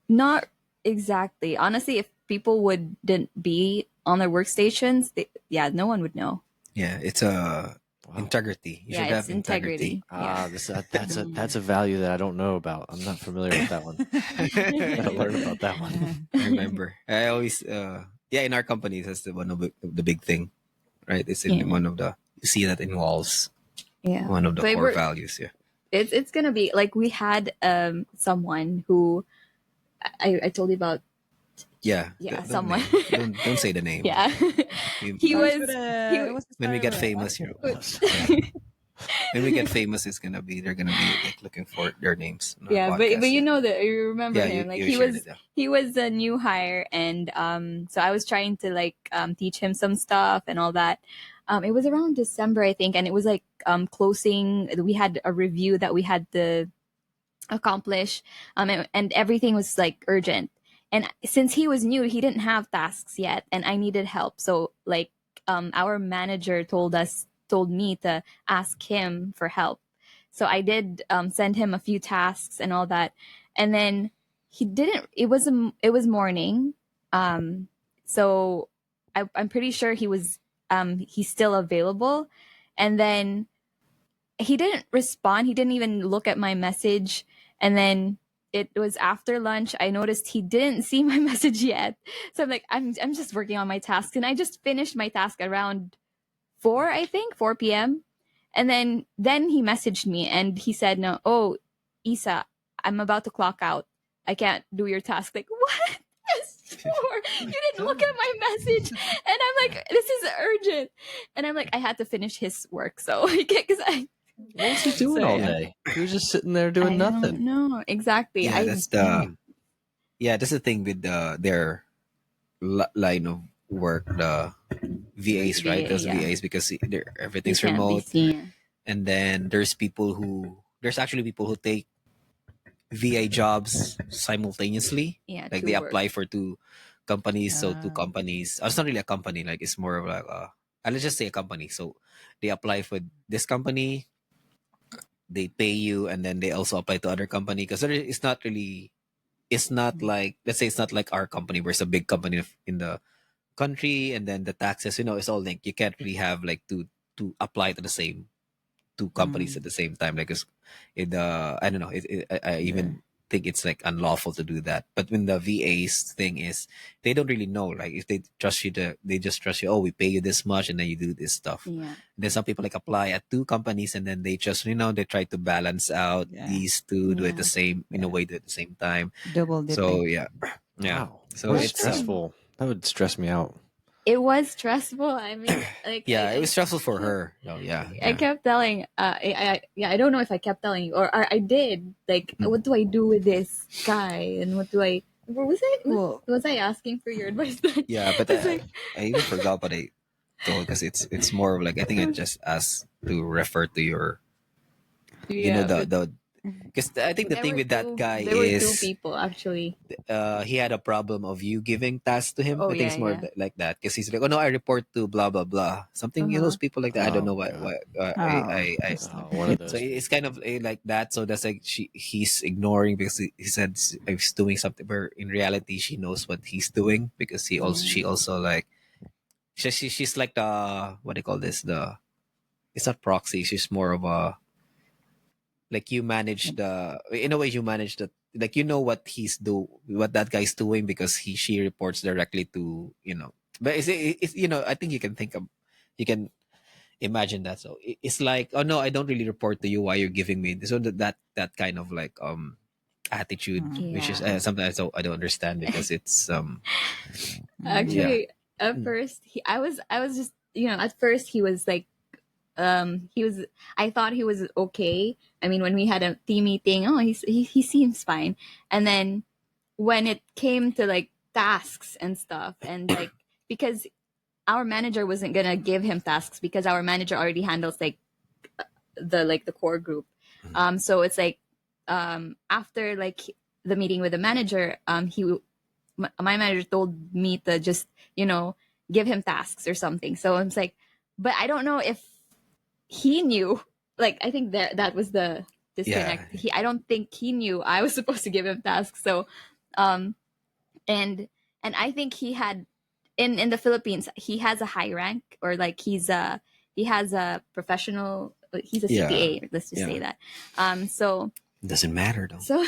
Not exactly. Honestly, if people wouldn't be on their workstations, yeah, no one would know. Yeah, it's a Wow. integrity. You Yeah, should it's have integrity. integrity. Yeah. That's a value that I don't know about. I'm not familiar with that one. Gotta learn about that one. I remember. I always, yeah, in our companies, that's one of the big thing, right? It's in Yeah. one of the, you see that in walls, Yeah. one of the But core values. Yeah. it's gonna be like we had someone who I told you about. Yeah. Yeah, Don't someone. don't say the name. Yeah. You- He Starts was with a, he it was the when we start get with a famous, what? when we get famous, they're gonna be like looking for their names on our yeah, podcast. but you Yeah. know that you remember Yeah, him. Like you shared it. Yeah. he was a new hire, and so I was trying to like teach him some stuff and all that. It was around December, I think, and it was like closing. We had a review that we had to accomplish, and everything was like urgent. And since he was new, he didn't have tasks yet, and I needed help. So like our manager told me to ask him for help. So I did send him a few tasks and all that, and then he didn't. It was morning, so I'm pretty sure he's still available, and then he didn't respond. He didn't even look at my message. And then it was after lunch. I noticed he didn't see my message yet. So I'm like, I'm just working on my tasks. And I just finished my task around 4 p.m. And then he messaged me and he said, no, oh, Yssa, I'm about to clock out. I can't do your task. Like, what? Yes, 4. You didn't look at my message. And I'm like, this is urgent. And I'm like, I had to finish his work. So, because What was he doing all day? He was just sitting there doing nothing. No, exactly. Yeah, that's the thing with their line of work, the VAs, right? Those VAs, because everything's remote, and then there's actually people who take VA jobs simultaneously. Yeah, like they apply for 2 companies, so 2 companies. It's not really a company, like it's more of like let's just say a company. So they apply for this company, they pay you, and then they also apply to other company, because it's not really, it's not like, let's say it's not like our company where it's a big company in the country, and then the taxes, it's all linked. You can't really have like to apply to the same 2 companies at the same time. Like I don't know, I even think it's like unlawful to do that. But when the VAs thing is, they don't really know, like if they trust you, they just trust you. Oh, we pay you this much, and then you do this stuff. Yeah. And then some people like apply at 2 companies, and then they just, they try to balance out these 2, do it the same, in a way, do it at the same time. Double dipping. So yeah. Wow. So That's it's stressful. That would stress me out. It was stressful. I mean, like, it was stressful for her. Oh yeah. I kept telling, I don't know if I kept telling you, or I did. Like, what do I do with this guy, and what do I? Was I asking for your advice? Yeah, but I even forgot what I told, because it's more of like, I think I just asked to refer to your, the because I think the thing with that guy there were is 2 people actually. He had a problem of you giving tasks to him. I think it's more like that, because he's like, oh no, I report to blah blah blah, something. Those people like that. I don't know why. One of those. So it's kind of like that. So that's like he's ignoring, because he said he's doing something, where in reality she knows what he's doing, because she also like she's like the, what do you call this, it's not proxy. She's more of a, like, you manage in a way, you manage the, like, what that guy's doing, because she reports directly to, but it's I think you can imagine that. So it's like, oh no, I don't really report to you, why you're giving me this. So that kind of like attitude, which is sometimes I don't understand, because it's actually at first I was just, at first he was like, I thought he was okay. I mean, when we had a team meeting, he seems fine. And then when it came to like tasks and stuff, and like, because our manager wasn't gonna give him tasks, because our manager already handles like the core group. So it's like, after like the meeting with the manager, my manager told me to just, give him tasks or something. So I was like, but I don't know if he knew. Like, I think that was the disconnect. I don't think he knew I was supposed to give him tasks. So and I think he had, in the Philippines, he has a high rank, or like he has a professional, he's a CPA, let's just say that. So doesn't matter though. So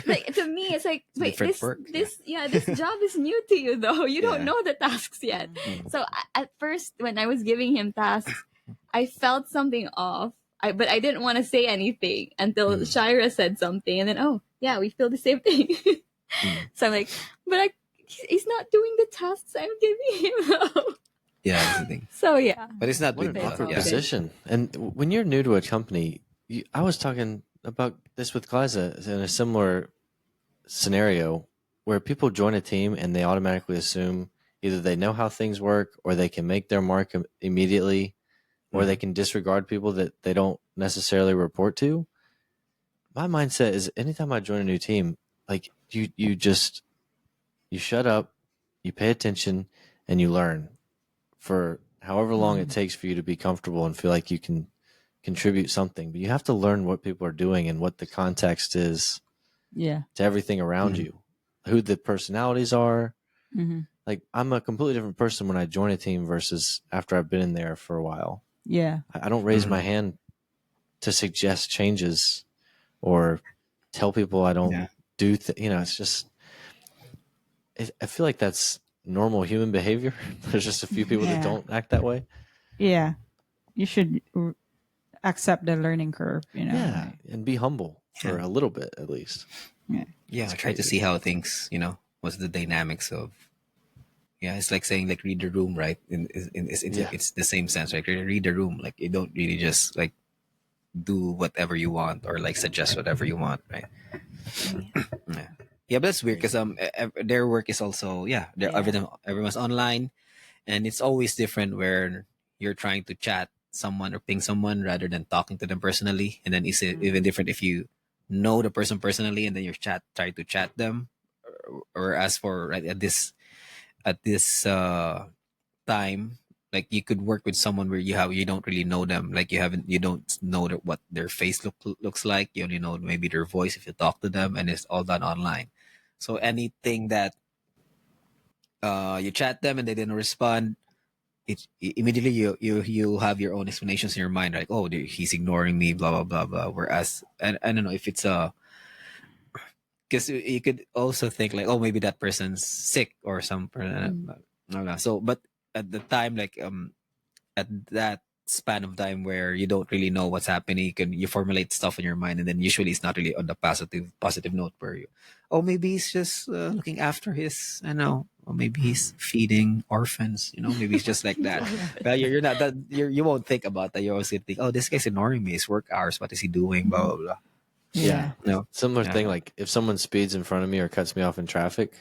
like, to me it's like, wait, this job is new to you though. You don't know the tasks yet. So at first, when I was giving him tasks, I felt something off. But I didn't want to say anything until Shira said something, and then we feel the same thing. So I'm like, but he's not doing the tasks I'm giving him though. Yeah, that's the thing. So yeah, but it's not what an awkward position. And when you're new to a company, I was talking about this with Glyza in a similar scenario, where people join a team and they automatically assume either they know how things work, or they can make their mark immediately, or they can disregard people that they don't necessarily report to. My mindset is, anytime I join a new team, like, you shut up, you pay attention, and you learn for however long it takes for you to be comfortable and feel like you can contribute something. But you have to learn what people are doing and what the context is to everything around you, who the personalities are. Like, I'm a completely different person when I join a team versus after I've been in there for a while. I don't raise my hand to suggest changes or tell people I don't Yeah. do. It's just. I feel like that's normal human behavior. There's just a few people that Yeah. don't act that way. Yeah. You should accept the learning curve, Yeah, like, and be humble for Yeah. a little bit at least. yeah. Yeah, It's try to crazy. see how things, what's the dynamics of. Yeah, it's like saying like read the room, right? Yeah. It's the same sense, right? Read the room, like you don't really just like do whatever you want or like suggest whatever you want, right? Yeah, yeah, but that's weird because their work is also they're Yeah. everyone's online, and it's always different where you're trying to chat someone or ping someone rather than talking to them personally, and then it's even different if you know the person personally and then you're try to chat them, or as for right at this time, like you could work with someone where you don't really know them, like you don't know what their face looks like. You only know maybe their voice if you talk to them, and it's all done online. So anything that you chat them and they didn't respond, immediately you have your own explanations in your mind, like, oh, he's ignoring me, blah blah blah blah. Whereas, and I don't know if it's because you could also think like, oh, maybe that person's sick or some Mm. I don't know. So but at the time, like at that span of time where you don't really know what's happening, you formulate stuff in your mind, and then usually it's not really on the positive note where you, oh, maybe he's just looking after his, I know, or maybe he's feeding orphans, maybe he's just like that. Well, you're not that you won't think about that. You always think, oh, this guy's ignoring me. His work hours. What is he doing? Blah blah blah. Yeah. No. Similar Yeah. thing, like if someone speeds in front of me or cuts me off in traffic,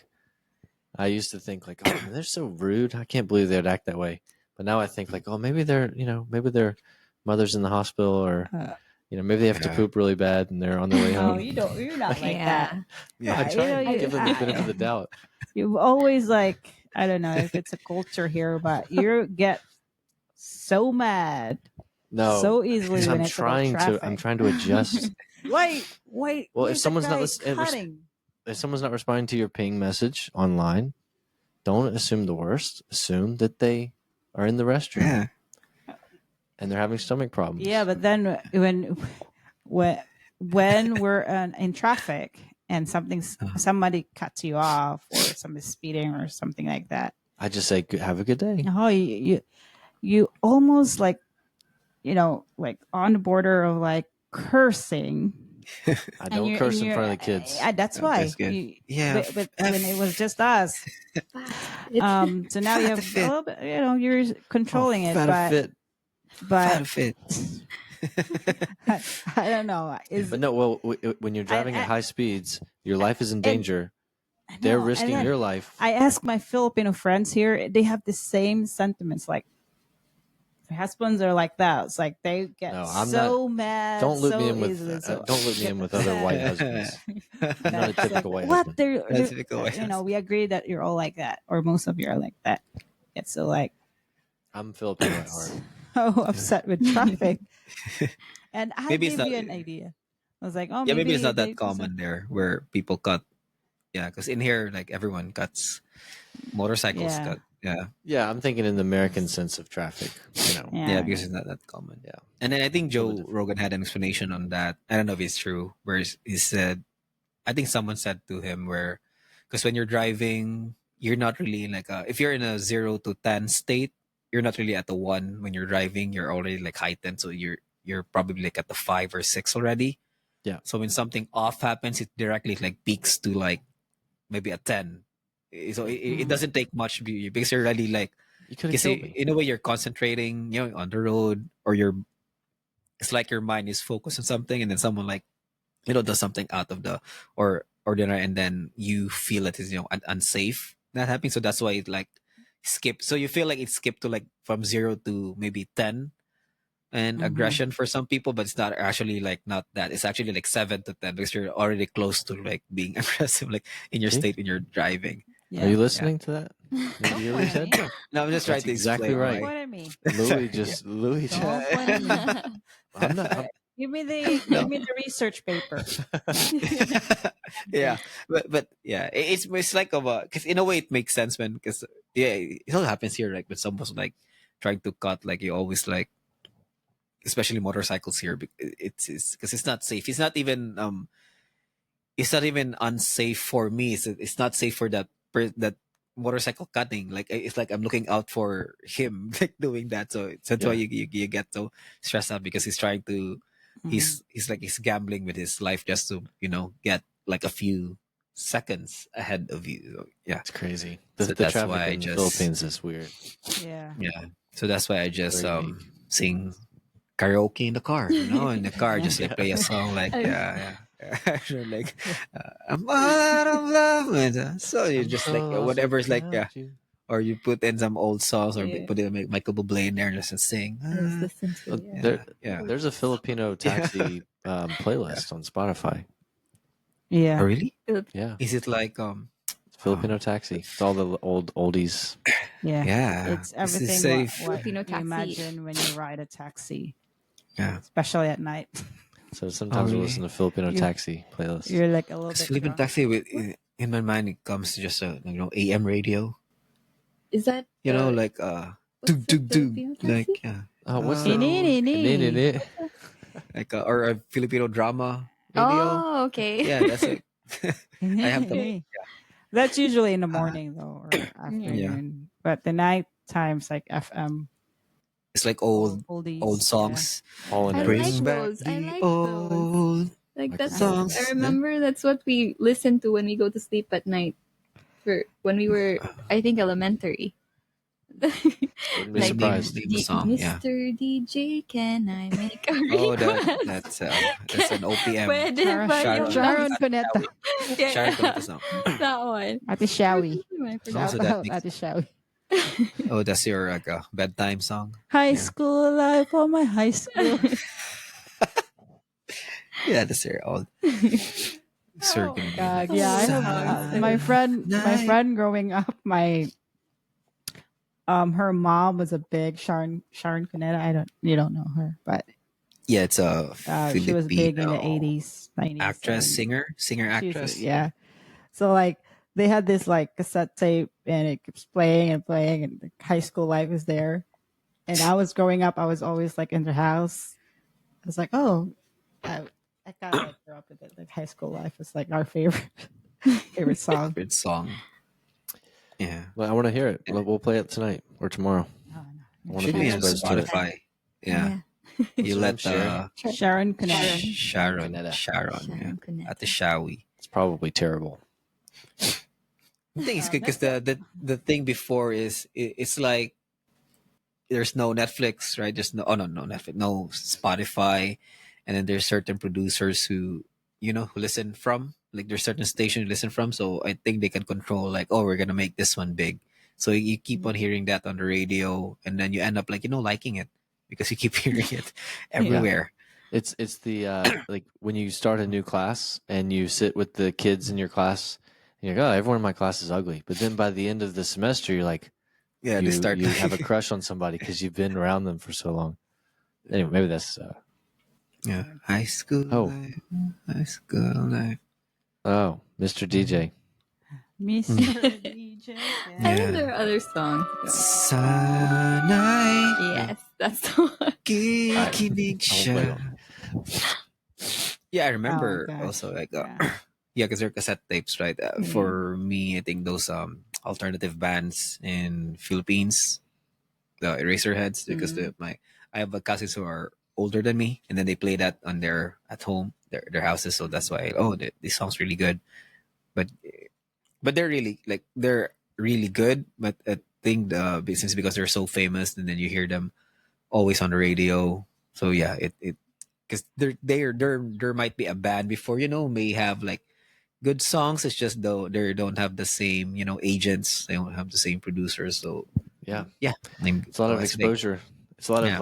I used to think like, oh, they're so rude. I can't believe they'd act that way. But now I think like, oh, maybe maybe their mother's in the hospital, or Uh, maybe they have to Yeah. poop really bad and they're on their way oh, home. you're not like Yeah. that. Yeah. I try and you, give them the benefit of the doubt. you've always like, I don't know if it's a culture here, but you get so mad No, so easily because when it's about traffic. I'm trying to adjust. Wait, Well, if where's the someone's not guy listening, cutting? if someone's not responding to your ping message online, don't assume the worst. Assume that they are in the restroom Yeah. and they're having stomach problems. Yeah, but then when when we're in traffic and somebody cuts you off or somebody's speeding or something like that, I just say, have a good day. oh, you almost like like on the border of like cursing. I don't curse in front of the kids. That's Oh, why. that's good. Yeah, But when it was just us, so now you Fat have a fit. little bit, you're controlling it, Fat but fit. but fit. I don't know. But no, well, when you're driving at high speeds, your life is in danger. I They're know, and risking then your life. I ask my Filipino friends here; they have the same sentiments. Like their husbands are like that. It's like they get No, I'm so mad. Don't loop me so in with easily, so don't loop me in with other white husbands. I'm not a That's like, typical white what husband. That's typical white we agree that you're all like that, or most of you are like that. It's so like I'm Filipino at heart. so upset with traffic, and I Maybe it's gave not. you an idea. I was like, oh, Yeah, maybe it's not they that common there where people cut. Yeah, because in here, like everyone cuts. Motorcycles Yeah. cut. Yeah, Yeah, I'm thinking in the American sense of traffic. yeah, because it's not that common. Yeah. And then I think A little Joe bit different. Rogan had an explanation on that. I don't know if it's true. Where he said, I think someone said to him where, because when you're driving, you're not really in like if you're in a 0 to 10 state, you're not really at the one when you're driving. You're already like heightened, so you're probably like at the 5 or 6 already. Yeah. So when something off happens, it directly like peaks to like maybe a 10. So it doesn't take much because you're already like, You could have because killed me. in a way you're concentrating, on the road, or it's like your mind is focused on something, and then someone like, does something out of the or ordinary, and then you feel it is unsafe that happening. So that's why it like skip. So you feel like it skipped to like from 0 to maybe 10, and Mhm. aggression for some people, but it's not actually like not that. It's actually like 7 to 10 because you're already close to like being aggressive, like in your See? state when you're driving. Yeah. Are you listening to that? Did you hear what he said? No, I'm just trying That's to exactly explain right. Don't point at me. Louis just Don't point at me. I'm not. Give me No. the research paper. Yeah, but yeah, it's like because in a way it makes sense when because yeah, it all happens here, like when someone's like trying to cut, like you always like especially motorcycles here. It's because it's not safe. It's not even unsafe for me. It's not safe for that motorcycle cutting. Like it's like I'm looking out for him like doing that. So that's why Yeah. you get so stressed out because he's trying to Mm. he's gambling with his life just to get like a few seconds ahead of you. So, yeah. It's crazy. So The that's why traffic I in the just Philippines is weird. Yeah. yeah. So that's why I just Very unique. sing karaoke in the car, in the car, just like Yeah. play a song like I- yeah. Like I'm all out of love, and so you I'm just like so lost whatever's like without you. or you put in some old songs or Yeah. put in Michael Bublé in there and just sing. I just listen to Well, it. Yeah. there's a Filipino Yeah. taxi playlist on Spotify. Oh, Yeah. really? Yeah, Is it like it's Filipino taxi. It's all the old oldies. Yeah. yeah? It's This is everything safe. what Filipino you taxi. imagine when you ride a taxi, Yeah. especially at night. So sometimes we'll really? listen to Filipino You- taxi playlist. You're like a little Because bit Philippine drunk. taxi in my mind it comes to just a AM radio. Is that Like what's dug the dug dug Filipino like taxi? yeah. What's Oh. Ini. Like or a Filipino drama radio. Oh, okay. Yeah, that's it. I have the That's usually in the uh, morning though, or yeah. afternoon. But the night times like FM, It's like old oldies. songs. all in I there. like Bring back those. I the like those. old Like Like that's songs. I remember that's what we listened to when we go to sleep at night. For when we were, I think, elementary. Wouldn't be Like, surprised. Name a song. Yeah. Mr. DJ, can I make a Oh, request? that's an OPM. Pwede Sharon, ba Sharon. yung Sharon Cuneta. Yeah. Sharon Cuneta song. That one. Ate Shawi. I forgot. Shout Also that out makes Ate Shawi. oh that's your like bedtime song. High Yeah. school life, oh my high school. Yeah, that's your old. Sir, Oh God, yeah, I have my friend growing up. Her mom was a big Sharon Cuneta. You don't know her, but Yeah, it's a she was big in the Filipino 80s, 90s. actress, 70s. singer, She was actress. yeah. So like they had this like cassette tape, and it keeps playing and playing, and the high school life is there. And I was growing up, I was always like in the house. I was like, oh, I kind of like grew up with it. Like high school life is like our favorite song. Favorite song. Yeah, Well, I want to hear it. We'll play it tonight or tomorrow. Oh, I no. want to should be be on exposed to it. Spotify. Yeah, you let Sharon? Sharon Cuneta. Sharon, Cuneta. yeah, Cuneta. at the Shawi. It's probably terrible. I think it's good because the thing before is it's like there's no Netflix, right? There's no Netflix, no Spotify, and then there's certain producers who who listen from like there's certain station you listen from. So I think they can control like we're gonna make this one big. So you keep on hearing that on the radio, and then you end up like liking it because you keep hearing it everywhere. It's the like when you start a new class and you sit with the kids in your class and you're like, oh, everyone in my class is ugly. But then by the end of the semester, you're like, Yeah, they start you have a crush on somebody because you've been around them for so long. Anyway, maybe that's yeah, high school life, high school life. oh, Mr. DJ. Mr. DJ. I Yeah. think there are other songs. Sana'y Yes, that's the one. kikinig siya. Yeah, I remember gosh. also like Yeah. yeah, because they're cassette tapes, right? For me, I think those alternative bands in Philippines, the Eraserheads, because I have cousins who are older than me, and then they play that on at home, their houses. So that's why this song's really good. But they're really they're really good. But I think the business because they're so famous, and then you hear them always on the radio. So yeah, it because there might be a band before may have like good songs. It's just though they don't have the same agents. They don't have the same producers. So Yeah. it's It's a lot of I think- exposure. It's a lot Yeah. of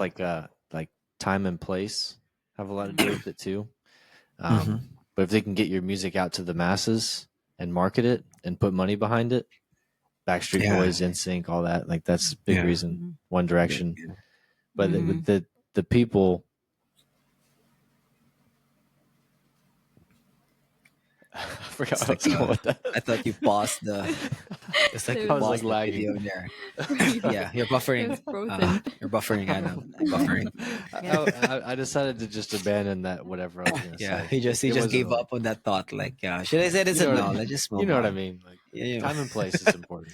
like time and place have a lot to do with it too. Mhm. But if they can get your music out to the masses and market it and put money behind it, Backstreet Yeah. Boys, NSYNC, all that, like that's a big Yeah. reason. One Direction, Yeah. but Mhm. the people. forgot It's what I like was going with that. I thought you paused the. It's like you I was, paused like, the video lagging. there. Right. Yeah, you're It buffering. was frozen. You're buffering, Adam. Buffering. I decided to just abandon that whatever I was going to Yeah, say. he just It wasn't gave really- up on that thought. Like, should I say this? You know No, what I- let's just move You know what I on. mean? Like Yeah, time and place is important.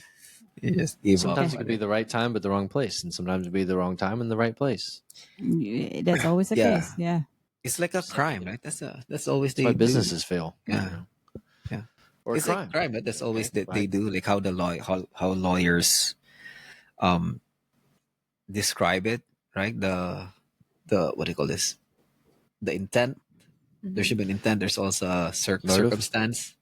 he just gave Sometimes up. it could be the right time but the wrong place, and sometimes it be the wrong time and the right place. That's always the Yeah. case. Yeah. It's like a crime, right? That's always That's why they businesses fail. Yeah. you know? Yeah. Or It's crime. like crime, but that's always Okay, that they do. Like how how lawyers um describe it, right? The what do you call this? The intent. There should be an intent. There's also a Motive? circumstance.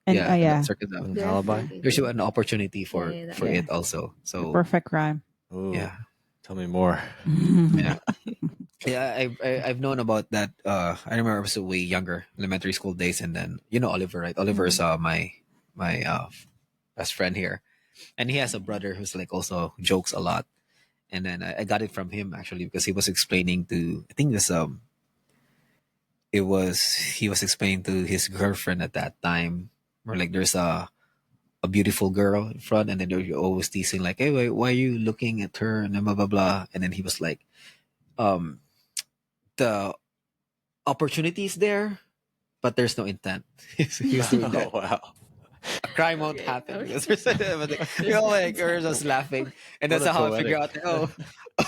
And Yeah, yeah, An There- alibi. there should be an opportunity for Yeah, that- for yeah. it also. the So perfect crime. Ooh, yeah, tell me more. yeah, yeah. I've known about that. I remember I was way younger, elementary school days, and then Oliver, right? Oliver is my best friend here, and he has a brother who's like also jokes a lot. And then I got it from him actually because he was explaining to I think this he was explaining to his girlfriend at that time where like there's a beautiful girl in front and then they're always teasing like, hey, why are you looking at her and then blah blah blah, and then he was like, um the opportunity is there but there's no intent. He was doing that. Oh wow. A crime won't Okay, happen. okay. Like we're just laughing, and that's What a how I figure out. poetic.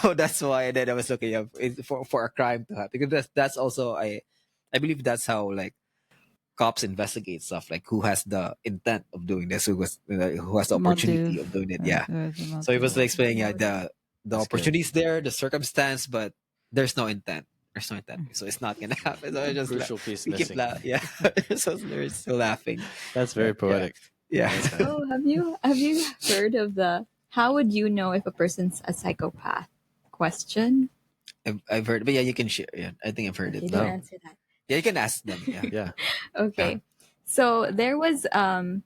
Oh, that's why. And then I was looking up for a crime to happen because that's also I believe that's how like cops investigate stuff like who has the intent of doing this, who has the opportunity of doing it. Yeah. So he was like explaining the That's opportunity is there, the circumstance, but there's no intent. There's no intent, so it's not gonna happen. So I just Crucial piece we keep missing. yeah. So they're still laughing. That's very poetic. Yeah. Oh, have you heard of the how would you know if a person's a psychopath question? I've heard, but yeah, you can share. Yeah, I think I've heard Okay, it. don't No. answer that. Yeah, you can ask them. Yeah. Yeah. Okay. So there was a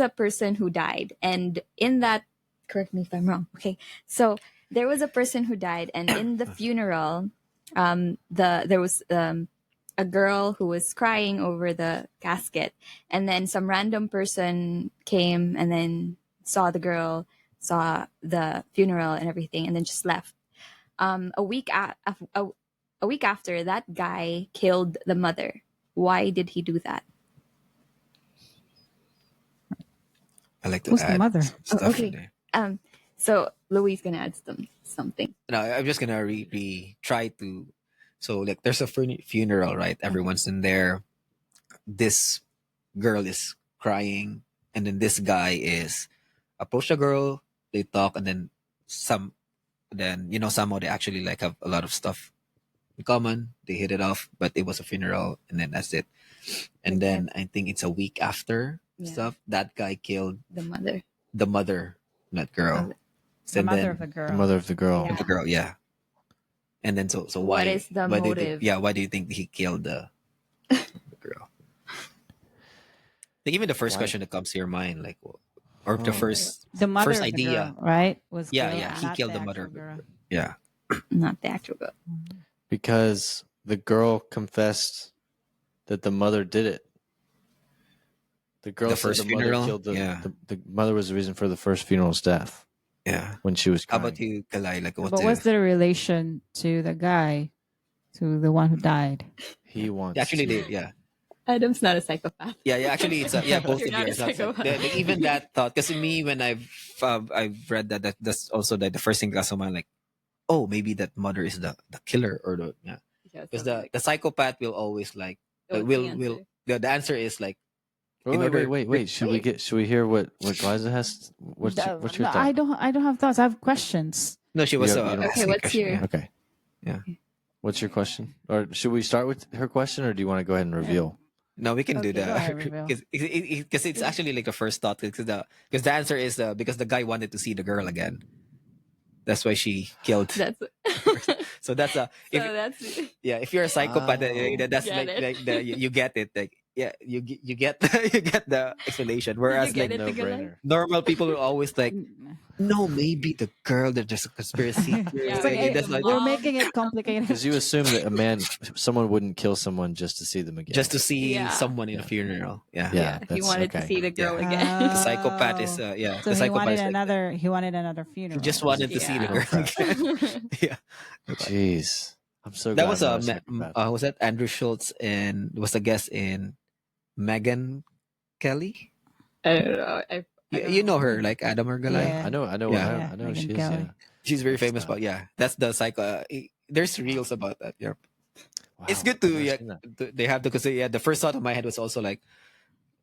person who died, and in that, correct me if I'm wrong. Okay. So there was a person who died, and in the funeral, there was a girl who was crying over the casket, and then some random person came and then saw the girl, saw the funeral and everything, and then just left. A week after, that guy killed the mother. Why did he do that? I like to Who's the add mother? stuff okay. in there. So Louis gonna add something. No, I'm just gonna try to. So like, there's a funeral, right? Everyone's in there. This girl is crying, and then this guy is approach the girl. They talk, and then somehow they actually like have a lot of stuff in common. They hit it off, but it was a funeral, and then that's it. And then I think it's a week after stuff. That guy killed The mother. the mother, not girl. Mother. The And mother then of the girl. The mother of the girl. Yeah. the girl, yeah. And then so why? What is the why do you motive? think, why do you think he killed the girl? Like even the first Why? question that comes to your mind, like, or the Oh. first The mother first of the idea. girl, right? Was Yeah, killed, yeah, he not killed the actual mother of the girl. Yeah, Not the actual girl. Because the girl confessed that the mother did it. The girl The said first the mother funeral? killed Yeah. the mother was the reason for the first funeral's death yeah. when she was How crying. about you, Kalai? Like, But what's the relation to the guy, to the one who died? He wants actually? to. Yeah, Adam's not a psychopath. yeah. Actually, it's both You're of not you. a It's not psychopath. even that thought. Because me, when I've read that's also the first thing that comes to mind. Like, oh, maybe that mother is the killer or the because the psychopath will always like will the answer is like in order- Wait. Should we hear what Liza has? What's your No, thought? I don't have thoughts. I have questions. No, she was You don't- Okay, what's your- Okay. Yeah. What's your question? Or should we start with her question, or do you want to go ahead and reveal? No, we can do Okay, go ahead, that Reveal. because it's actually like the first thought because the answer is because the guy wanted to see the girl again. That's why she killed. That's So that's so that's if you're a psychopath, Oh. that's Get like it. you get it. Like yeah, you get you get the explanation. Whereas get like it, No Tigala? brainer. normal people will always like, no, maybe the girl that there's a conspiracy It's Yeah, like theory. maybe That's the like we're mom. making it complicated. Because you assume that someone wouldn't kill someone just to see them again. just to see Yeah. someone in a Yeah. funeral. Yeah. Yeah, He that's wanted to okay. see the girl Yeah. again. The psychopath is Oh. yeah. So The he psychopath wanted is like that. another He funeral. just wanted to see the Yeah. girl again. Yeah. Jeez, I'm so That glad was I'm not a psychopath. was that Andrew Schultz and was the guest in Megan Kelly? I don't know. I don't You know know. her, like Adam or Galay. Yeah. I know, Yeah. Yeah, I know who Megyn she is. Kelly. Yeah, She's very That's, famous about that's the psycho. There's reels about that. Yeah. wow, It's good I've to never yeah. seen that. They have to because yeah. The first thought of my head was also like,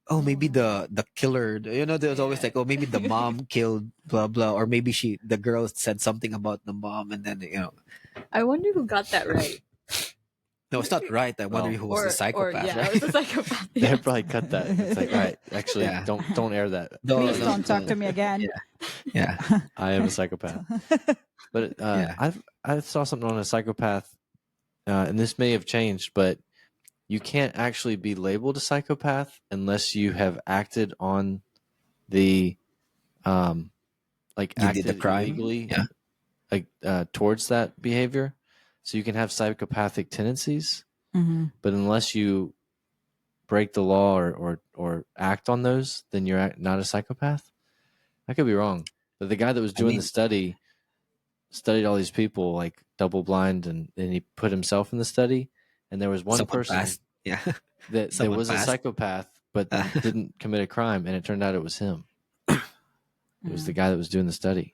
oh, maybe the killer. You know, there's always like, oh, maybe the mom killed blah blah, or maybe the girl said something about the mom, and then I wonder who got that right. no, it's not right. I wonder Well, who was the psychopath, yeah, right? it was a psychopath. They probably cut that. It's like, all right, actually, Yeah. don't air that. Please No, don't talk to me again. Yeah, I am a psychopath. But yeah. I saw something on a psychopath, and this may have changed, but you can't actually be labeled a psychopath unless you have acted on the like You did the acted crime. illegally Yeah. like towards that behavior. So you can have psychopathic tendencies, hmm but unless you break the law or act on those, then you're not a psychopath. I could be wrong, but the guy that was I doing mean, the study studied all these people like double blind, and he put himself in the study, and there was one someone person passed. Yeah. that there Someone was a passed. psychopath but didn't commit a crime, and it turned out it was him. It was the guy that was doing the study,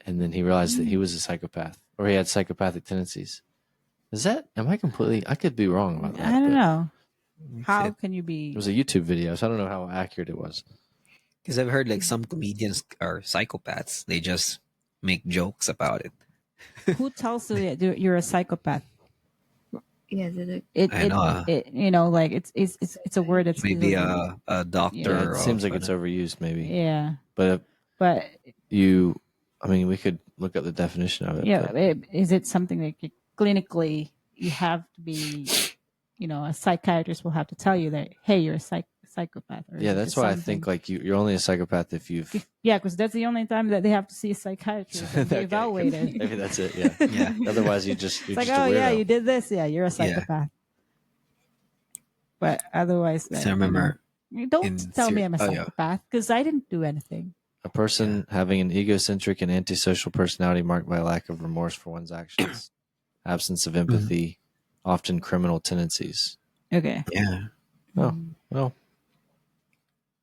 and then he realized that he was a psychopath, or he had psychopathic tendencies. Am I completely, I could be wrong about that. I don't but know. How It- can you be? It was a YouTube video, so I don't know how accurate it was. Because I've heard like some comedians are psychopaths. They just make jokes about it. Who tells you that you're a psychopath? Yes, I know. Like it's a word that's Maybe easily, a doctor. Yeah, or it seems like whatever. it's overused, maybe. yeah. But But I mean, we could look up the definition of it. yeah, but is it something that clinically you have to be? A psychiatrist will have to tell you that, hey, you're a psychopath. Or is yeah, it that's just why I something- think like you're only a psychopath if you've. Yeah, because that's the only time that they have to see a psychiatrist and be Okay. evaluated. Maybe that's it. Yeah. Yeah. Otherwise, you're It's just like, a oh weirdo. yeah, you did this. Yeah, you're a psychopath. But otherwise, So I remember don't in tell me Syria- I'm a oh, yeah. psychopath because I didn't do anything. A person having an egocentric and antisocial personality marked by a lack of remorse for one's actions, absence of empathy, often criminal tendencies. Okay. yeah. Oh, well,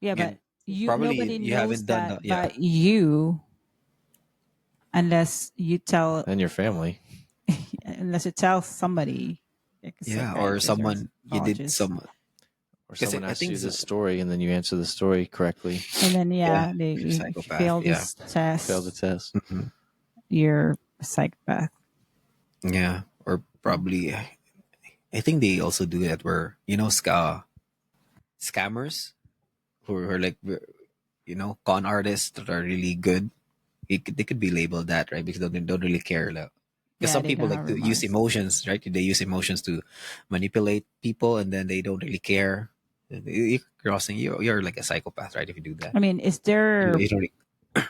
Yeah, but And nobody probably you knows haven't done that the- yeah. but you, unless you tell and your family. somebody. Like a Yeah, or psychiatrist someone you did psychologist. some. Or Because someone I asks think you so. this story, and then you answer the story correctly. And then Yeah, they you're a you psychopath, fail yeah. this test. Fail the test. Mhm. You're a psychopath. Yeah, or probably. I think they also do that where scammers who are like con artists that are really good. They could be labeled that, right? Because they don't really care. Because Yeah, some they people don't like have to use remorse. emotions, right? They use emotions to manipulate people, and then they don't really care. You're crossing. You're like a psychopath, right? If you do that, I mean, is there you don't really,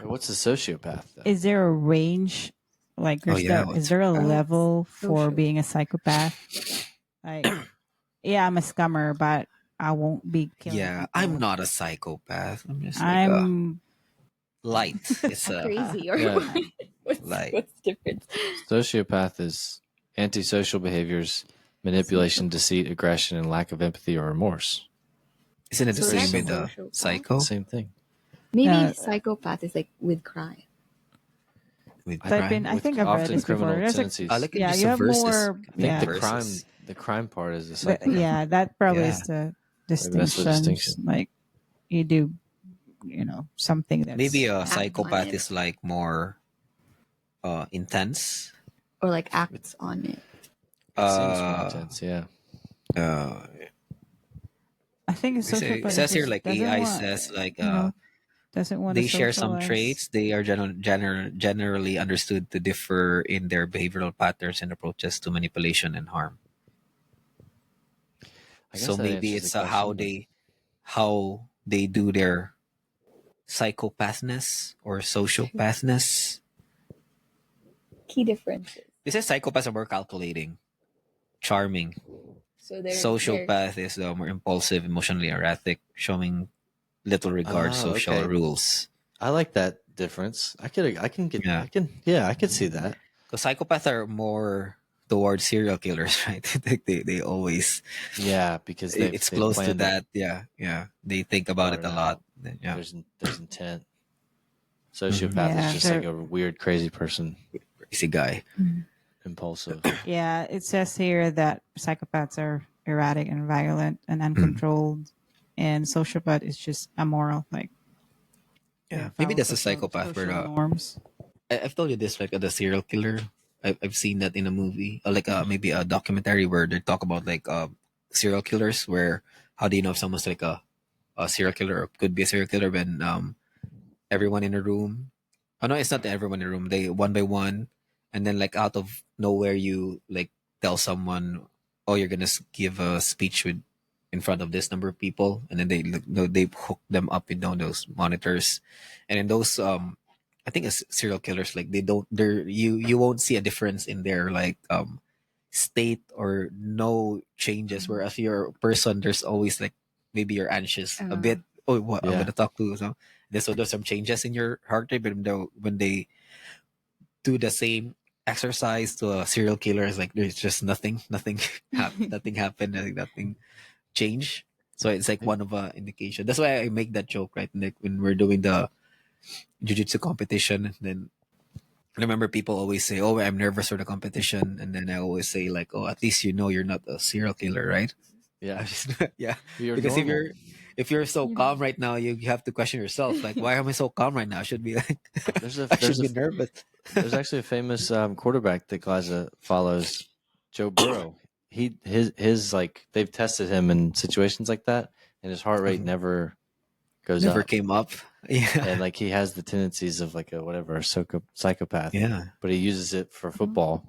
What's a sociopath? Then? is there a range? Like, Oh, yeah, is there a level for social. being a psychopath? Like, yeah, I'm a scummer, but I won't be killing. yeah. people. I'm not a psychopath. I'm just like I'm light. It's a crazy or Yeah. what's the difference? Sociopath is antisocial behaviors, manipulation, deceit, aggression, and lack of empathy or remorse. Isn't it the So same that's with a the sociopath? psycho? Same thing. Maybe psychopath is like with crime. With type in. crime? I With think I've read often this before. criminal There's a, tendencies. I like it yeah, just you a have versus. more. I think Yeah, The crime part is the But, psychopath. yeah, that probably Yeah. is the that's the distinction. distinction. Like you do, something that's Maybe a on psychopath it. is like more intense. Or like acts on it. It seems more Uh, intense, yeah. I think it's it says here like AI says like doesn't want they to share some socialize. traits. They are generally understood to differ in their behavioral patterns and approaches to manipulation and harm. I So guess that maybe answers the it's question. how they do their psychopathness or sociopathness. Key differences. They say psychopaths are more calculating, charming. So they're Sociopath is the more impulsive, emotionally erratic, showing little regard to Oh, social okay. rules. I like that difference. Yeah. I could see that. Because psychopaths are more towards serial killers, right? they always Yeah, because it's they've close to planned it, that. Yeah, yeah. They think about thought it it a lot. out. Yeah. There's intent. Mhm. Sociopath is Yeah, just like they're a weird, crazy person, Crazy guy. impulsive. yeah. It says here that psychopaths are erratic and violent and Mm. uncontrolled, and sociopath is just amoral, like they Yeah. Maybe follow that's a psychopath. Where social norms. I've told you this, like the serial killer. I've seen that in a movie, like maybe a documentary where they talk about like serial killers. Where how do you know if someone's like a serial killer or could be a serial killer when everyone in a room. Oh no, it's not everyone in a room. They one by one, and then like out of nowhere, you like tell someone, "Oh, you're gonna give a speech with in front of this number of people," and then they hook them up with those monitors, and in those I think it's serial killers like they don't they're you won't see a difference in their like state or no changes. Whereas you're a person, there's always like maybe you're anxious a bit. Oh, what I'm Yeah, gonna talk to so there's some changes in your heart rate, but when they do the same exercise to a serial killer, it's like there's just nothing, nothing happened, like, nothing changed. So it's like one of a indication. That's why I make that joke, right? Like when we're doing the jiu-jitsu competition, then I remember people always say, "Oh, I'm nervous for the competition," and then I always say, like, "Oh, at least you know you're not a serial killer, right?" I yeah. just, yeah, You're because normal. if you're so You calm right now, you have to question yourself, like, why am I so calm right now? I should be like, There's a I should there's a be nervous. there's actually a famous quarterback that Glaza follows, Joe Burrow. His like they've tested him in situations like that, and his heart rate never goes Never up. came up. Yeah, And like he has the tendencies of like a whatever psychopath, yeah, but he uses it for football,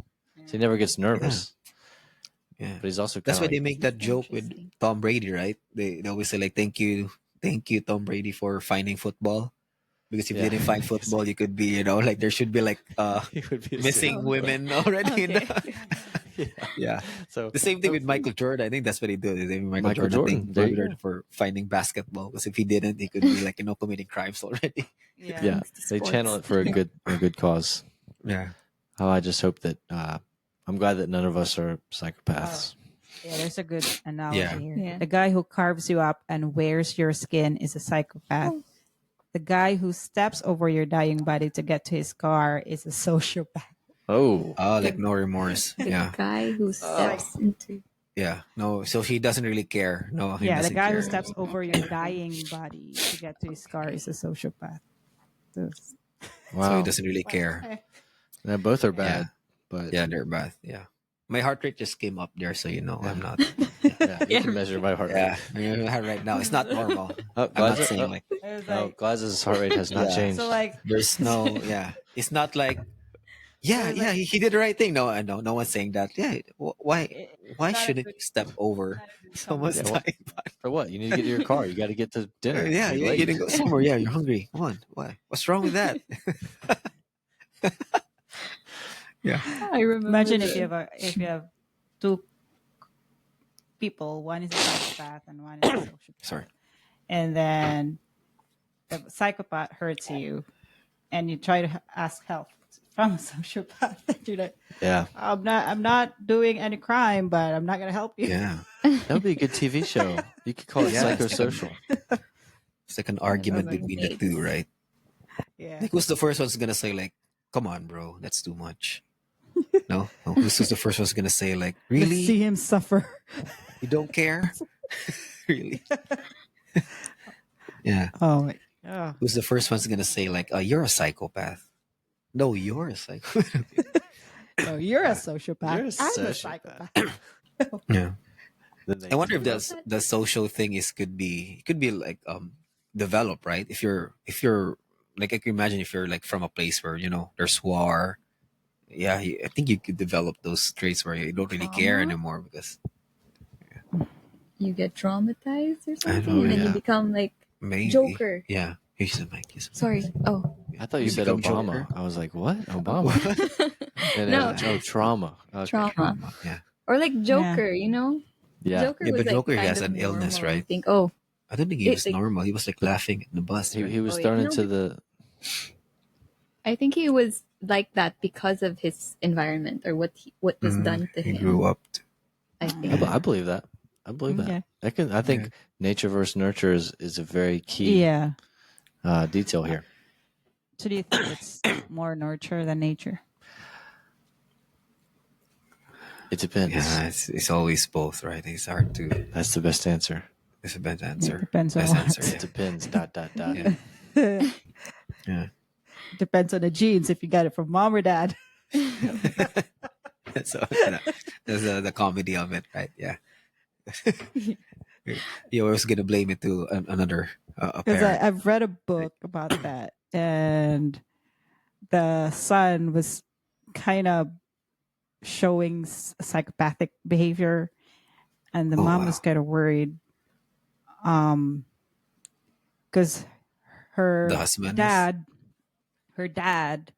so he never gets yeah, nervous. yeah. But he's also kind That's of why like they make that joke with interesting. Tom Brady, right? They always say like, thank you, Tom Brady, for finding football." Because if you yeah, didn't find 'cause football, you could be, like there should be like he would be a missing serial killer. women already in the Okay. Yeah. yeah. So The same thing with Michael Jordan. I think that's what he did. I think Michael Michael Jordan, I Jordan, think there Michael you go. Jordan for finding basketball. Because if he didn't, he could be like committing crimes already. Yeah. Yeah, Thanks to they channel sports. it for a good cause. Yeah. Oh, I just hope that I'm glad that none of us are psychopaths. Yeah, there's a good analogy Yeah. here. Yeah. The guy who carves you up and wears your skin is a psychopath. Oh. The guy who steps over your dying body to get to his car is a sociopath. Oh, Oh, like no remorse. The Yeah. guy who steps into. Yeah. No. So he doesn't really care. No, he Yeah, the doesn't guy who care. steps over your dying body to get to his car is a sociopath. Those- So he wow. doesn't really care. Yeah, both are Yeah. bad, but Yeah, they're bad. Yeah. My heart rate just came up there, so I'm not. yeah, you can measure my heart rate. Yeah. Right now, it's not normal. Oh, I'm not Glaza, saying like It was oh, like, Glaza's heart rate has not Yeah. changed. so like, there's no. Yeah. It's not like. Yeah, There's yeah, like- he did the right thing. No, I know, no one's saying that. Yeah, why it's why not a shouldn't good- you step over not a good someone's Yeah, summary. dying? For what? You need to get to your car. You got to get to dinner. Yeah, You're you late. didn't go somewhere. Yeah, you're hungry. Come on, why? What's wrong with that? Yeah, I remember. Imagine if you have two people, one is a psychopath and one is a sociopath. sorry. And then the psychopath hurts you and you try to ask help from a sociopath. You're like, Yeah, I'm not doing any crime, but I'm not gonna help you. Yeah, that would be a good TV show. You could call it Yeah, it's psychosocial. it's like an argument like between the two, right? Yeah. Like, who's the first one's gonna say like, "Come on, bro, that's too much." No, who's the first one's gonna say like, Let's "Really? see him suffer. You don't care? Really?" Yeah. Oh my god. Who's the first one's gonna say like, "You're a psychopath"? No, you're a psychopath. Oh, you're a sociopath. You're a I'm a sociopath. psychopath. Yeah. Then they I wonder if do the social thing could be like developed, right? If you're like I can imagine if you're like from a place where there's war, yeah, I think you could develop those traits where you don't really care Trauma? anymore because you get traumatized or I something, know, and then you yeah. become like maybe. Joker. Yeah. Here's the mic. Sorry. Oh, I thought you said become Obama. Joker. I was like, what? Obama? And no, trauma. Okay. trauma. Trauma. Yeah. Or like Yeah. Joker, you know? Yeah. Joker Yeah, was but like Joker kind has of an illness, normal. You right? think, oh, I don't think he it was like normal. He was like laughing at the bus, right? He was Oh, yeah. thrown No, into but- the. I think he was like that because of his environment or what was done to He him. grew up. I think. I believe that. I believe that. Okay. I think Yeah. nature versus nurture is a very key Yeah. detail here. So do you think it's more nurture than nature? It depends. Yeah, it's always both, right? It's hard to. That's the best answer. It's a best It answer. depends on Best what. answer. It depends. Dot dot dot. Yeah. Yeah. Depends on the genes if you got it from mom or dad. So there's the comedy of it, right? Yeah. You're always gonna blame it to another a Because parent. I've read a book about that, and the son was kind of showing psychopathic behavior, and the Oh, mom wow. was kind of worried, because her The husband is? dad, her dad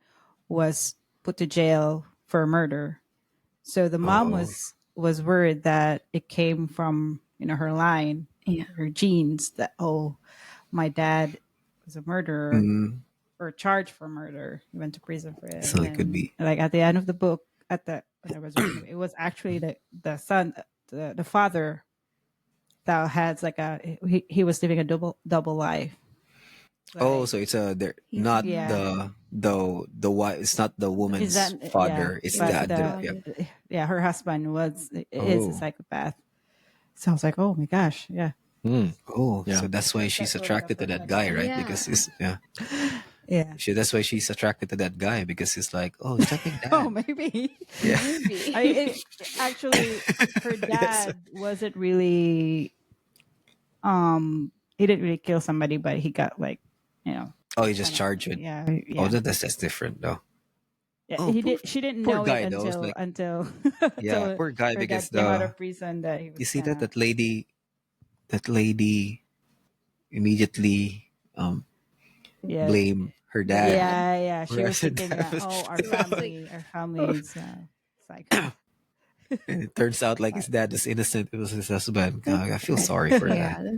was put to jail for murder, so the mom Oh. was worried that it came from her line, Yeah. her genes, that my dad was a murderer Mm, or charged for murder. He went to prison for it. so it And could be. like at the end of the book, when I was reading it was actually the son, the father that had like he was living a double life. Oh, Like, so it's they're He's not Yeah. the wife. It's not the is woman's that father. It's but the yeah. her husband is a Oh. psychopath. So I was like, oh my gosh, yeah. Mm. Oh, Yeah. so that's why she's That's what attracted to the that guy, right? Yeah. Because it's Yeah. that's why she's attracted to that guy because it's like, oh, it's like my dad. Oh, maybe. Yeah. Maybe. Actually, her Yes. dad wasn't really. He didn't really kill somebody, but he got like, Oh, he just kinda- charged with. yeah, Oh, yeah. that's different though. Yeah, Oh, he poor, did. She didn't poor know guy it though. It's until like, until yeah, until poor guy her because dad came out of prison that he was. you see kinda, that lady immediately yeah, blame her dad. yeah. She was Whereas her thinking dad that was- our family is psycho. and it turns out like his dad is innocent. It was his husband. God, I feel sorry for that. Yeah.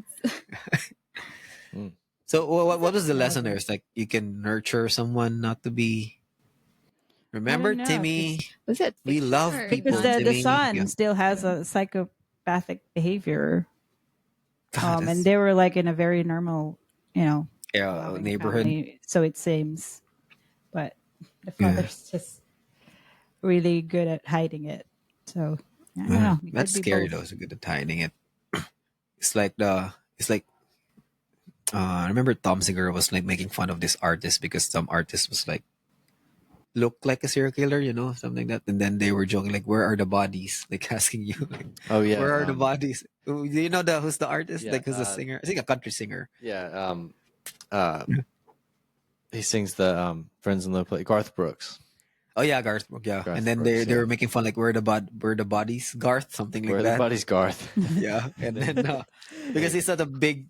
That's, So what was the lesson there? horrible. It's like you can nurture someone not to be. Remember, know, Timmy? was it We fiction love or people. Because non- the Timmy. son Yeah. still has a psychopathic behavior, God, and that's- they were like in a very normal, loving neighborhood. family, so it seems. But the Yeah. father's just really good at hiding it. So I don't Yeah. know. It That's could be scary both. though. It's good at hiding it. It's like I remember Tom Segura was like making fun of this artist because some artist was like looked like a serial killer, something like that. And then they were joking like, "Where are the bodies?" Like asking you, like, Oh yeah. "Where are the bodies?" Do you know who's the artist? Yeah, Like who's the singer? I think a country singer. Yeah. He sings the Friends in Low Place. Garth Brooks. Oh yeah, Garth. Yeah, Garth and then Brooks, they yeah. were making fun like, "Where the bodies?" Garth, something like Where the that. buddy's Garth. Yeah, and then because he's not a big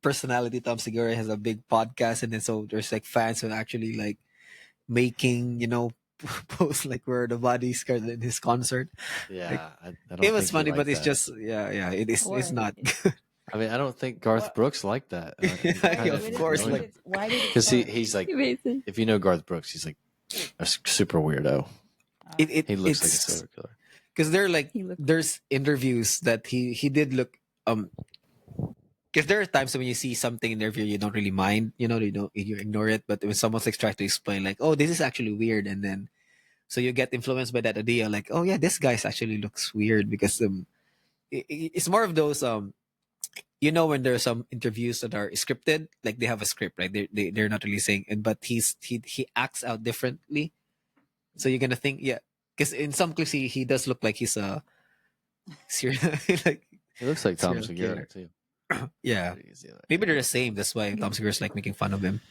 personality, Tom Segura has a big podcast, and then so there's like fans who actually like making post like where the bodies are in his concert. Yeah, I don't It was think he funny, but liked it's that. just it is Why? it's not good. I mean, I don't think Garth Brooks liked that. Yeah, of course, like- why did it because start? he's like, Amazing. if you know Garth Brooks, he's like a super weirdo. He looks like a it's serial killer. because they're like He looked- there's interviews that he did look because there are times when you see something in the interview you don't really mind, you ignore it, but when someone's like trying to explain like, oh, this is actually weird, and then so you get influenced by that idea like, oh yeah, this guy's actually looks weird because it's more of those when there are some interviews that are scripted, like they have a script, right? They're not really saying, but he acts out differently, so you're gonna think, yeah, because in some clips he does look like he's a serial like He looks like Tom serial Segura killer. too. Yeah, maybe they're the same. That's why Tom Segura's like making fun of him.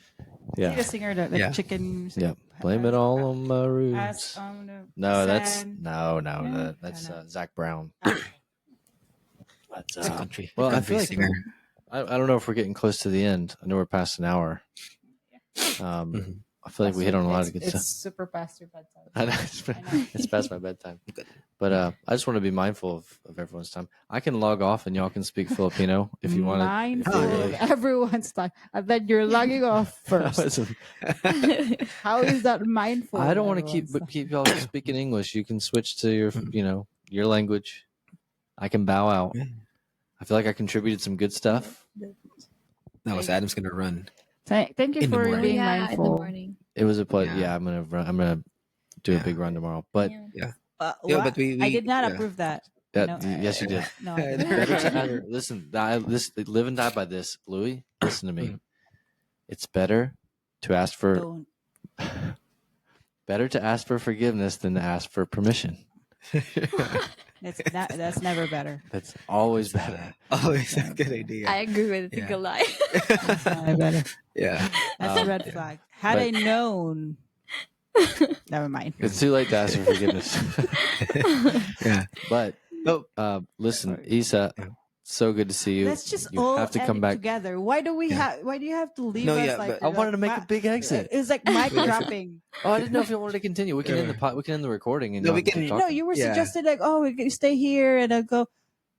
Yeah. Yeah, The singer, the Yeah. chicken. yeah. Blame it all on my As roots. on the No, that's sand. no, Yeah, that's no. Zach Brown. But, It's a country. well, I country feel like singer. I don't know if we're getting close to the end. I know we're past an hour. Mhm. I feel like we hit on a lot of good It's stuff. super past your bedtime. I know, I know. it's past my bedtime. Good. But I just want to be mindful of everyone's time. I can log off and y'all can speak Filipino if you want to. Mindful Oh, of everyone's time. And then you're logging off first. How is that mindful? I don't of want to everyone's time? keep y'all speaking English. You can switch to your your language. I can bow out. I feel like I contributed some good stuff. That was Adam's gonna run. Thank you In the for morning. being in the mindful. morning. It was a pleasure. Yeah. Yeah, I'm gonna do a big run tomorrow. But Yeah. Yeah, What? but we I did not yeah. approve that. yes, you did. No, I Better to didn't. listen. Live and die by this, Louis. Listen to me. It's better to ask for Don't. better to ask for forgiveness than to ask for permission. That's never better. That's always better. Always a good idea. I agree with Yeah. Tigalai. That's not better. Yeah. That's a red flag. Had I known, never mind. It's too late to ask for forgiveness. Yeah. But Oh, listen, Yssa, Yeah. so good to see you. Let's just you all have to end come it back. together. Why do we Yeah. have? Why do you have to leave No, us yeah, like? but I wanted to make a big exit. It's like mic dropping. Oh, I didn't know if you wanted to continue. We can end the we can end the recording and No, y'all we can can- keep No, talking. you were Yeah. suggesting like, oh, we can stay here, and I go,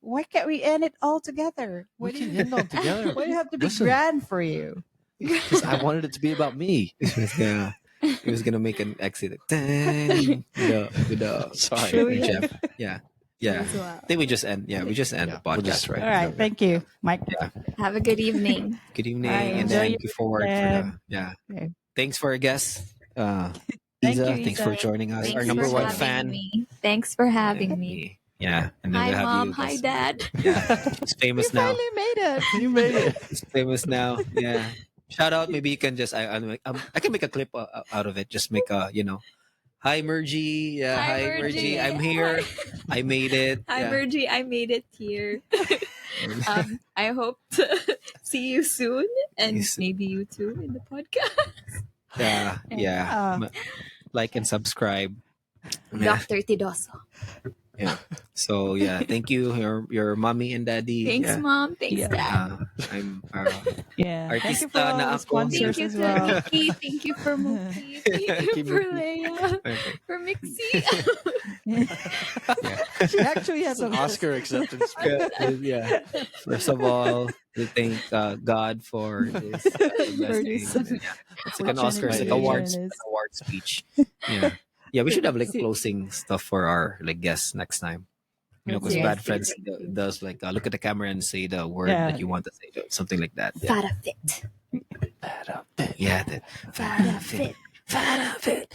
why can't we end it all together? We Why do can you, end all together. why do you have to be Listen. grand for you? Because I wanted it to be about me. Yeah. He was gonna make an exit. Dang. With the Sorry. Should we- Jeff. Yeah. Yeah. As well. I think we just end. Yeah, we just end Yeah, the we'll podcast, just- right? All right, thank you, Mike. Have a good evening. Good evening, All right, and enjoy then your looking forward for weekend. the Okay. Thanks for our guest, Thank Isa. you, Thanks Isa. for joining us. Thanks Our number for one having fan. me. Thanks for having me. Yeah, and then Hi, we'll have Mom. you. Hi, Dad. Yeah, she's You famous now. finally made it. You made it. She's famous now. Yeah. Shout out. Maybe you can just I can make a clip out of it. Just make a Hi Mergy. Yeah. Hi, Hi Mergy. Mergy. I'm here. I made it. Hi, Yeah. Virgie. I made it here. I hope to see you soon, and Yes. maybe you too in the podcast. Yeah. Yeah. Yeah. Like and subscribe. Yeah. Dr. Tidoso. Yeah. So yeah, thank you, your mommy and daddy. Thanks, yeah. Mom. Thanks, Yeah. Dad. I'm Yeah. Thank you for Artista all na the ako. sponsors Thank you as to well. Nikki. Thank you for Mookie. Thank you for Leia. okay. For Mixie. She actually has It's an a Oscar acceptance. Yeah. First of all, we thank God for this blessing. Yeah. It's like an Oscar. It's like Opportunity. an award speech. Yeah. Yeah, we should have like closing stuff for our like guests next time. Because Yes, Bad yes, Friends yes, yes. does like look at the camera and say the word Yeah. that you want to say, something like that. Yeah, Fata fit. yeah, that. Fata fit. Fat fit.